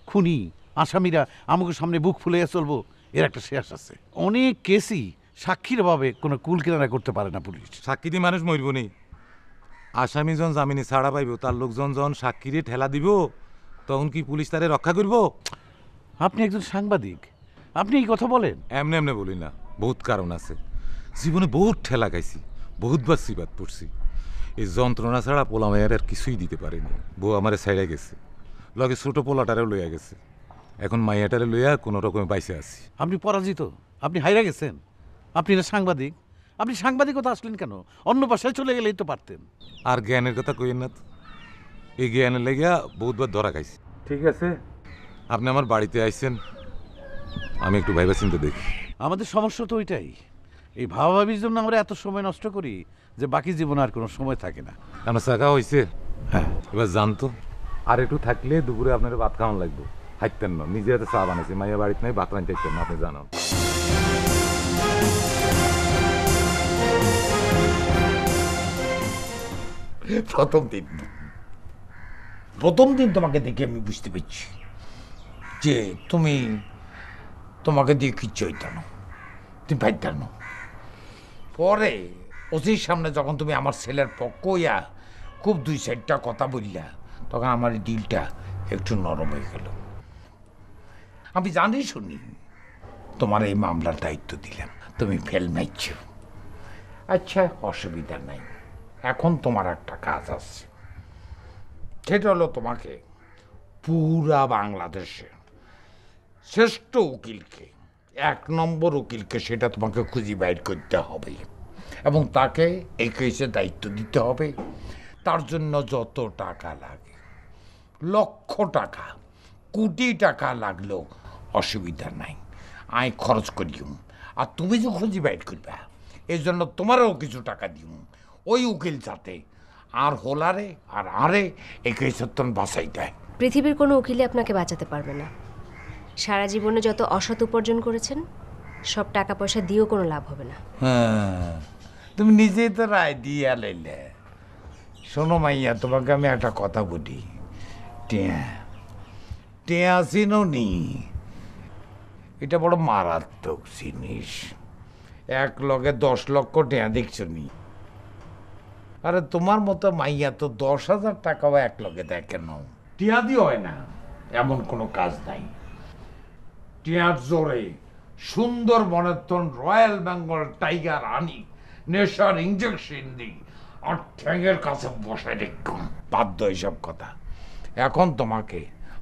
খুনি আসামিরা আমাকে সামনে বুক ফুলাইয়া চলবো, এর একটা শেষ আছে। অনেক কেসই সাক্ষীর অভাবে কোনো কুল কিনারা করতে পারে না পুলিশ। সাক্ষী দিয়ে মানুষ মরব নি। আসামি যখন জামিনে ছাড়া পাইব, তার লোকজন যখন সাক্ষীরে ঠেলা দিব, তখন কি পুলিশ তারে রক্ষা করব? আপনি একজন সাংবাদিক, আপনি এই কথা বলেন? এমনি এমনি বলি না, বহুত কারণ আছে। জীবনে বহুত ঠেলা খাইছি, বহুতবার সিবাদ পড়ছি। এই যন্ত্রণা ছাড়া পোলা মায়ের আর কিছুই দিতে পারেনি। বউ আমারে ছাইড়া গেছে, লগে ছোট পোলাটারেও লইয়া গেছে, এখন মাইয়াটারে লইয়া কোনো রকমে বাইসে আছি। আপনি পরাজিত, আপনি হাইরা গেছেন। আপনি না সাংবাদিক, আপনি সাংবাদিকতা আসলেন কেন? অন্য বাসায় চলে গেলেই তো পারতেন। আর জ্ঞানের কথা কইেন না তো, এই জ্ঞানের লেগিয়া বহুতবার ধরা খাইছি। ঠিক আছে, আপনি আমার বাড়িতে আইছেন, আমি একটু ভাইবা চিন্তা দেখি। আমাদের সমস্যা তো ওইটাই, এই ভাবাভাবির জন্য আমরা এত সময় নষ্ট করি যে বাকি জীবনে আর কোনো সময় থাকে না। আপনার চাকা হয়েছে? হ্যাঁ, এবার জানতো আর একটু থাকলে দুপুরে আপনার ভাত খাওয়ানো লাগবে। হাইতেন না, নিজে হাতে চা বানাইছি, মাইয়া বাড়িতে নাই, ভাত রাঁধতে না, আপনি জানান। প্রথম দিন তোমাকে দেখে আমি বুঝতে পারছি যে তোমাকে দিয়ে কিচ্ছু হইত না, তুমি পাইতাম না। পরে ওসির সামনে যখন তুমি আমার ছেলের পক্ষ হইয়া খুব 2-4টা কথা বললা, তখন আমার দিলটা একটু নরম হয়ে গেল। আমি জানি শুনি তোমার এই মামলার দায়িত্ব দিলাম, তুমি ফেল মাইছ। আচ্ছা, অসুবিধা নাই। এখন তোমার একটা কাজ আছে, সেটা হলো তোমাকে পুরা বাংলাদেশে শ্রেষ্ঠ উকিলকে, 1 নম্বর উকিলকে, সেটা তোমাকে খুঁজে বাইর করতে হবে এবং তাকে এই কেসে দায়িত্ব দিতে হবে। তার জন্য যত টাকা লাগে, লক্ষ টাকা, কোটি টাকা লাগলেও অসুবিধা নাই, আমি খরচ করিও। আর তুমি যে খুঁজে বাইর করবা, এই জন্য তোমারও কিছু টাকা দিও। ওই উকিল যাতে আর হোলারে আর আরে এই কেসের বাঁচাই দেয়। পৃথিবীর কোনো উকিলে আপনাকে বাঁচাতে পারবে না। সারা জীবনে যত অসৎ উপার্জন করেছেন, সব টাকা পয়সা দিয়েও কোনো লাভ হবে না। হ্যাঁ, তুমি নিজেই তো রায় দিয়ে লাইলে। শোনো মাইয়া, তোমাকে আমি একটা কথা বলি, টেয়া চিনো নি, এটা বড় মারাত্মক জিনিস। এক লগে 10 লক্ষ টাকা দেখছো নি? আরে তোমার মতো মাইয়া তো 10,000 টাকাও এক লগে দেখে নাও, টিয়া দিয়ে হয় না এমন কোনো কাজ নাই। টিয়ার জোরে সুন্দর বনেতন রয়্যাল বেঙ্গল টাইগার আনি, নেশার ইঞ্জেকশন দিই, আর ঠ্যাঙের কাছে বসায় দেখুন বাধ্য এইসব কথা। এখন তোমাকে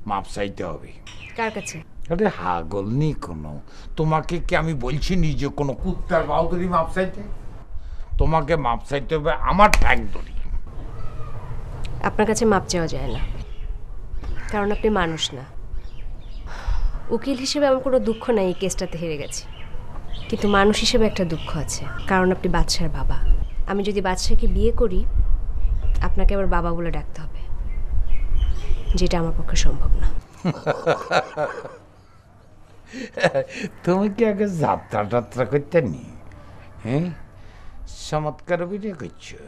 মাপ চাইতে হবে। কার কাছে? আরে হাগল নেই কোনো, তোমাকে কি আমি বলছি নিজে কোনো কুত্তার বাউদরি মাপ চাইতে? তোমাকে মাপ চাইতে হবে আমার ঠ্যাং ধরি। আপনার কাছে মাপ চাওয়া যায় না, কারণ আপনি মানুষ না। উকিল হিসেবে আমার কোনো দুঃখ নাই এই কেসটাতে হেরে গেছি, কিন্তু মানুষ হিসেবে একটা দুঃখ আছে, কারণ আপনি বাদশার বাবা। আমি যদি বাদশাকে বিয়ে করি আপনাকে আবার বাবা বলে ডাকতে হবে, যেটা আমার পক্ষে সম্ভব না। তুমি কি আগে যাত্রা টাত্রা করতে নি? হ্যাঁ, চমৎকার অভিনয় করছো,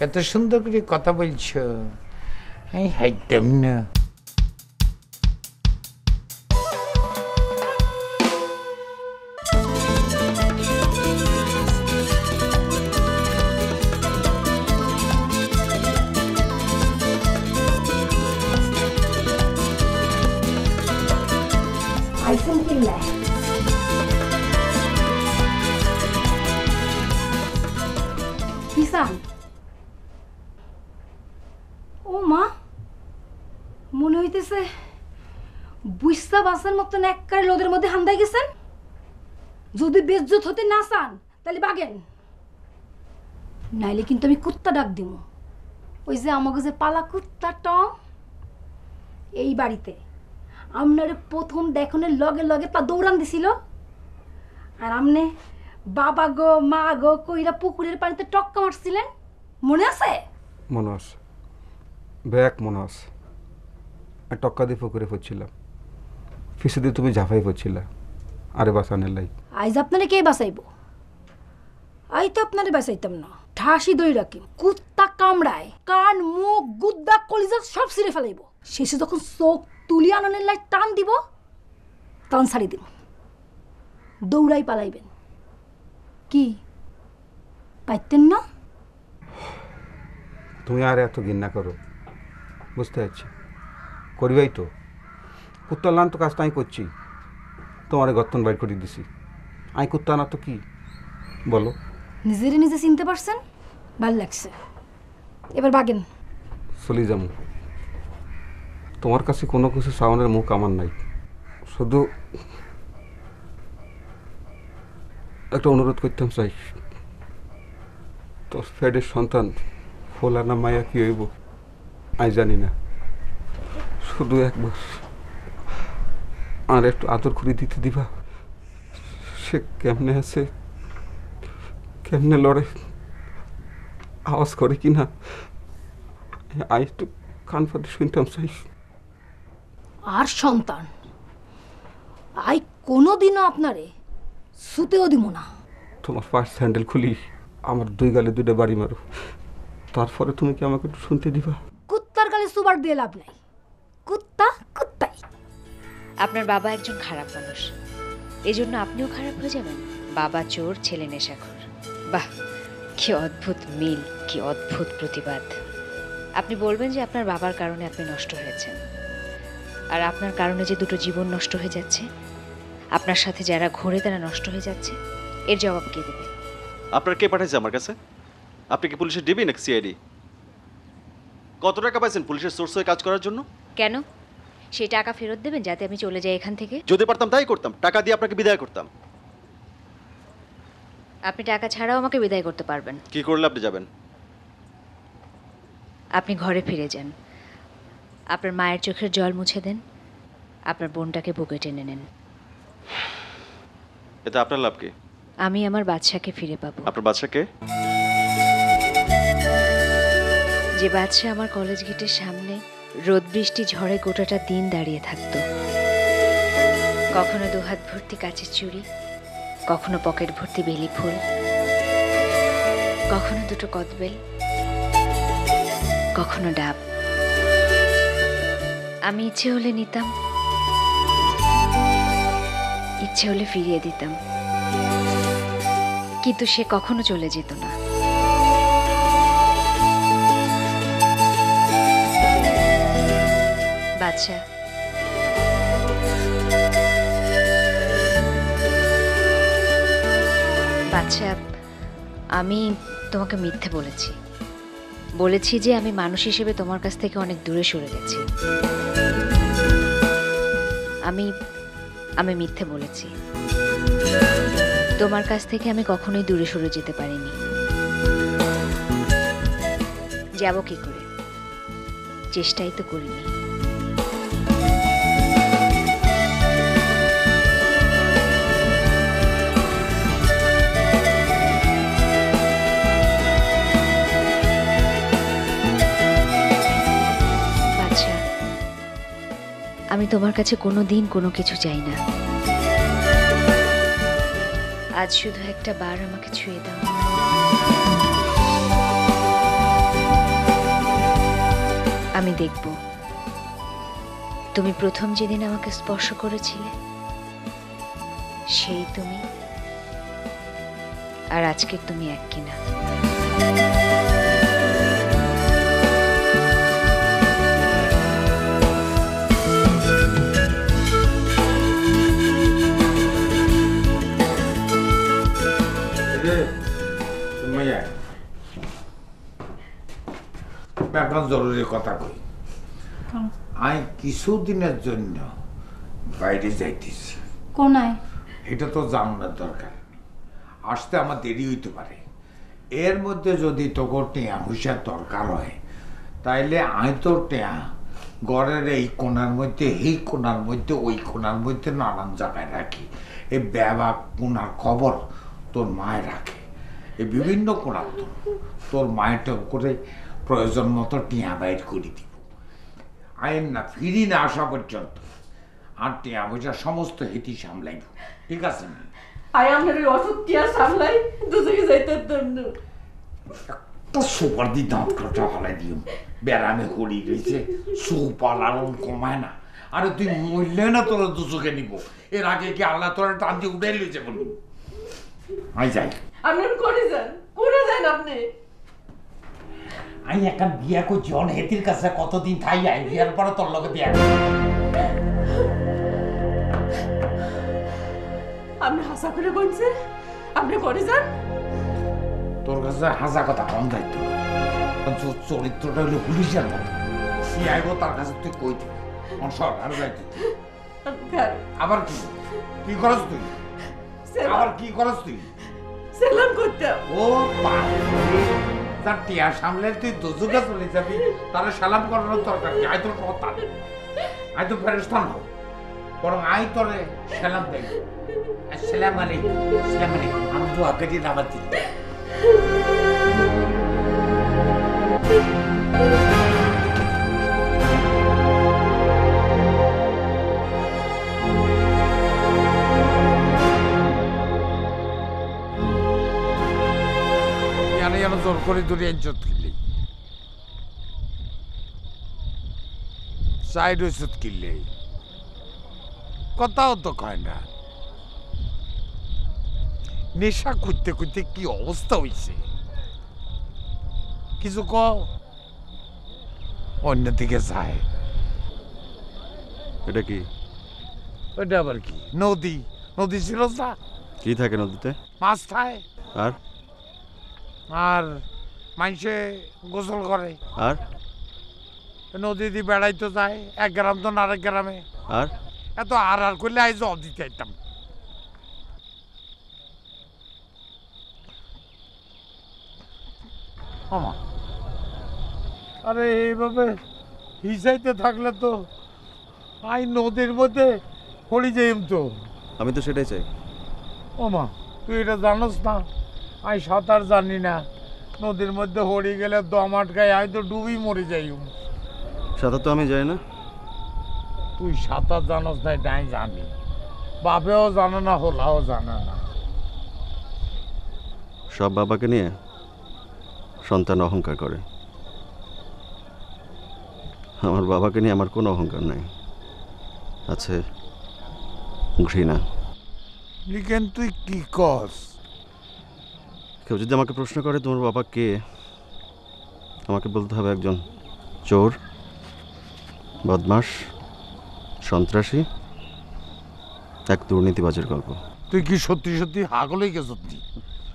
এত সুন্দর করে কথা বলছো, আমি হাইতাম না। ও মা, মনে হইতেছে বুঝতে বাসার মতন একবারে লোদের মধ্যে হান্দাই গেছেন। যদি বেজ্জত হতে না চান তাহলে বাগেন, নাইলে কিন্তু আমি কুত্তা ডাক দিব। ওই যে আমাকে যে পালা কুত্তা টম, এই বাড়িতে আপনারে প্রথম দেখনের লগে লগে তা দৌড়ান দিছিল, আর আমনে বাবা গো মা গো কইরা পুকুরের পানিতে টক্কা মারছিলেন, মনে আছে? মনে আছে, ব্যাক মনে আছে। আর টক্কা দিয়ে পুকুরে পড়ছিলাম, ফিসে দিয়ে তুমি ঝাঁপাই পড়ছিলা আরে বাঁচানের লাই। আইজ আপনারে কে বাঁচাইব? আই তো আপনারে বাঁচাইতাম না, ঠাসি দই রাখি কুত্তা কামড়ায়, কান মুখ গুদ্দা কলিজা সব ছিঁড়ে ফেলাইব। শেষে যখন চোখ তুলি আননের লাই টান দিব, টান ছাড়ি দিব, দৌড়াই পালাইবেন। কি পাইতেন না? তুমি আর এত ঘৃণা করো, বুঝতে পারছি, করিবাই তো। কুত্তার লান তো কাজটা আমি করছি, তোমার গর্তন বাইর করে দিছি। আমি কুত্তা না তো কি বলো? নিজেরে নিজে চিনতে পারছেন, ভাল লাগছে। এবার বাগেন। চলি যাবো, তোমার কাছে কোনো কিছু সাউনের মুখ আমার নাই। শুধু একটা অনুরোধ করতাম চাই, তোর ফ্যাডের সন্তান ফোলা না মায়া কি হইব আমি জানি না, শুধু একবার আর একটু আদর করে দিতে দিবা। সে কেমনে আছে, কেমনে লড়ে, আওয়াজ করে কি না, আমি একটু কান পাতে শুনতাম চাই। আর সন্তান আই কোনোদিনও আপনারে শুতেও দিব না। তোমার পাশ স্যান্ডেল খুলি আমার 2 গালে 2টা বাড়ি মারো, তারপরে তুমি কি আমাকে একটু শুনতে দিবা? কুত্তার গালে সুবার দিয়ে লাভ নাই, কুত্তা কুত্তাই। আপনার বাবা একজন খারাপ মানুষ, এজন্য আপনিও খারাপ হয়ে যাবেন। বাবা চোর, ছেলে নেশাখোর। বাহ, কি অদ্ভুত মিল, কি অদ্ভুত প্রতিবাদ। আপনি বলবেন যে আপনার বাবার কারণে আপনি নষ্ট হয়েছেন, আর আপনার কারণে যে 2টো জীবন নষ্ট হয়ে যাচ্ছে, আপনার সাথে যারা ঘোরে তারা নষ্ট হয়ে যাচ্ছে, এর জবাব কে দেবে? আপনার কে পাঠাইছে আমার কাছে? আপনি কি পুলিশের ডিবি নাকি সিআইডি? কত টাকা পাইছেন পুলিশের সোর্স হয়ে কাজ করার জন্য? কেন? সেই টাকা ফেরত দেবেন যাতে আমি চলে যাই এখান থেকে? যদি পারতাম তাই করতাম, টাকা দিয়ে আপনাকে বিদায় করতাম। আপনি টাকা ছাড়াও আমাকে বিদায় করতে পারবেন। কি করলে আপনি যাবেন? আপনি ঘরে ফিরে যান, আপনার মায়ের চোখের জল মুছে দেন, আপনার বোনটাকে বুকে টেনে নেন। এতে আপনার লাভ কি? আমি আমার বাদশাকে ফিরে পাবো। আপনার বাদশাকে? যে বাদশা আমার কলেজ গেটের সামনে রোদ বৃষ্টি ঝড়ে গোটাটা দিন দাঁড়িয়ে থাকতো, কখনো 2 হাত ভর্তি কাচের চুড়ি, কখনো পকেট ভর্তি বেলি ফুল, কখনো 2টো কদবেল, কখনো ডাব। আমি ইচ্ছে হলে নিতাম, ইচ্ছে হলে ফিরিয়ে দিতাম। কিন্তু সে কখনো চলে যেত না। বাদশা, বাদশা, আমি তোমাকে মিথ্যে বলেছি যে আমি মানুষ হিসেবে তোমার কাছ থেকে অনেক দূরে সরে গেছি। আমি মিথ্যে বলেছি। তোমার কাছ থেকে আমি কখনোই দূরে সরে যেতে পারিনি। যাব কি করে? চেষ্টাই তো করিনি। আমি তোমার কাছে কোনো দিন কোনো কিছু চাই না। আজ শুধু একটা বার আমাকে ছুঁয়ে দাও। আমি দেখব তুমি প্রথম যেদিন আমাকে স্পর্শ করেছিলে সেই তুমি, আর আজকের তুমি এক কিনা। একটা জরুরি কথা কই। আমি কিছুদিনের জন্য বাইরে যাইতেছি। কোনায়? এটা তো জানানোর দরকার নেই, আসতে আমার দেরি হইতে পারে। এর মধ্যে যদি তোকে টেয়া হুঁশিয়ার দরকার হয় তাইলে আমি তো টেয়া ঘরের এই কোনার মধ্যে, এই কোনার মধ্যে, ওই কোনার মধ্যে নানান জায়গায় রাখি। এই ব্যাবা কোনার খবর তোর মায় রাখে, এই বিভিন্ন কোনার তোর মায়ের করে প্রয়োজন মতো টিয়া বাইর করে দিব। আইন না ফিরি না আসা পর্যন্ত আর টিয়া পয়সা সমস্ত হেঁটি সামলাইব, ঠিক আছে? আই আমার অসুখ টিয়া সামলাই দুজনে যাইতে দন্ড একটা সুপার দি দাঁত কাটা ফেলাই দিও। ব্যারামে হরি রয়েছে, সুপার আরম কমায় না। আরে তুই মরলে না তোরা দুচোখে নিব। এর আগে কি আল্লাহ তোরা টান দিয়ে উঠে লইছে বলবি? আই যাই। আপনি করে যান, করে যান আপনি। আমি একটা বিয়া করছি অন হেতির কাছে কতদিন থাই আই, বিয়ার পরে তোর লগে বিয়া। আপনি হাসা করে বলছে আপনি করে যান। তোর কাছে হাসা কথা কম দায়িত্ব, চরিত্রটা হলো পুলিশের মতো। সে আইব তার কাছে তুই কই দিবি সর আর যাইতে। আবার কি কি করস তুই? আবার কি করস তুই? সেলাম করতে। ও বাপ, তার টিয়া সামলে তুই দুজুকে চলে যাবি, তারা সালাম করানোর দরকার কি? আয় তোর কথা, আয় তো ফেরেশতান হোক, বরং আয় তোরে সালাম দেয়। আসসালামু আলাইকুম, আসসালামু আলাইকুম। আমি তো আগে দিন আবার দিই। জোর করে দূরে ইজ্জত কিনলি, সাইড ওষুধ কিনলে কথাও তো কয় না। নেশা করতে করতে কি অবস্থা হয়েছে কিছু ক। অন্যদিকে যায়। এটা কি? ওইটা আবার কি? নদী। নদী ছিল না? কি থাকে নদীতে? মাছ থাকে। আর আর মানুষে গোসল করে। আর নদী দিয়ে বেড়াইতে যায়, এক গ্রাম তো আরেক গ্রামে। আর এত আর করলে আই জল দিতে আইতাম। আরে এইভাবে হিসাইতে থাকলে তো আই নদীর মধ্যে পড়ে যাইম তো। আমি তো সেটাই চাই। ও মা, তুই এটা জানোস না? আমি সাঁতার জানি না, নদীর মধ্যে হরি গেলে দম আটকায়, আমি তো ডুবি মরে যাই। সাঁতার তো আমি যাই না। তুই সাঁতার জানোস না এটা আমি জানি, বাপেও জানে না, হোলাও জানে না। সব বাবাকে নিয়ে সন্তান অহংকার করে, আমার বাবাকে নিয়ে আমার কোনো অহংকার নাই, আছে ঘৃণা। লিখেন তুই কি কস? কেউ যদি আমাকে প্রশ্ন করে তোমার বাবা কে, আমাকে বলতে হবে একজন চোর, বদমাস, সন্ত্রাসী, এক দুর্নীতিবাজের গল্প। তুই কি সত্যি সত্যি হাগলেই গেছ তুই?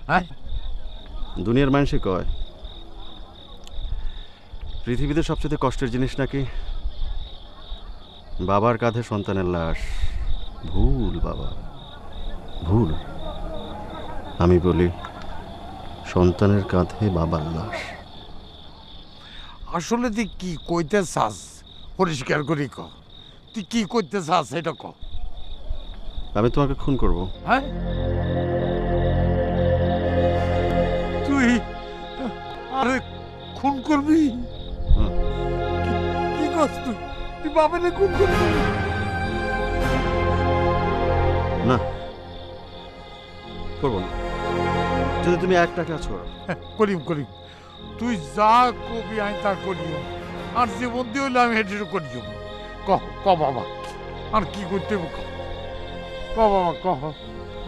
হ্যাঁ, দুনিয়ার মানুষই কয় পৃথিবীতে সবচেয়ে কষ্টের জিনিস নাকি বাবার কাঁধে সন্তানের লাশ। ভুল বাবা, ভুল। আমি বলি সন্তানের কাঁধে বাবার লাশ। আসলে তুই কি কইতে চাস পরিষ্কার করি ক, তুই কি করতে চাস এটা ক। আমি তোমাকে খুন করব। হ্যাঁ, তুই আরে খুন করবি? কি করছ তুই? তুই বাবারে খুন করবি? না, করবো না, যদি তুমি একটা কাজ করো। করিম করিম, তুই যা কবি আমি তা করিও, আর জীবন দিয়ে হইলে আমি হেঁটে করিও। ক ক বাবা, আর কি করতে ক বাবা, ক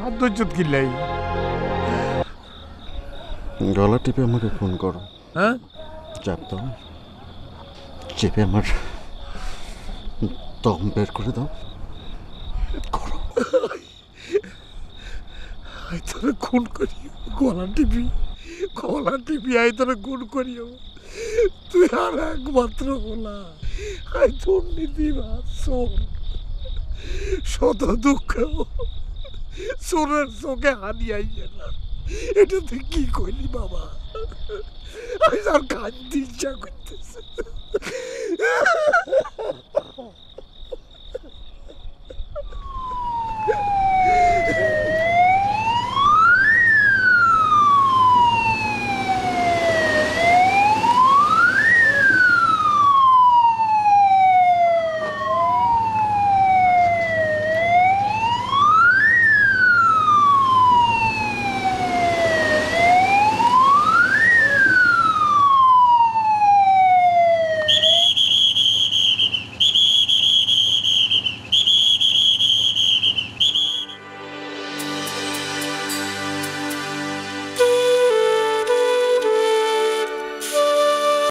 আর ধৈর্য কিনলাই। গলা টিপে আমাকে খুন করো। হ্যাঁ, চাপ দাও, চেপে আমার দম বের করে দাও। করো, আই তোরে খুন করিও। গলা টিপি আই তোরে খুন করিও। তুই আর একমাত্র বলা, আই দুর্নীতি বা চোর, শত দুঃখ চোরের চোখে হানি আইয়ে না। এটা তুই কি কইলি বাবা? আমি আর কাঁদতে ইচ্ছা করতেছে।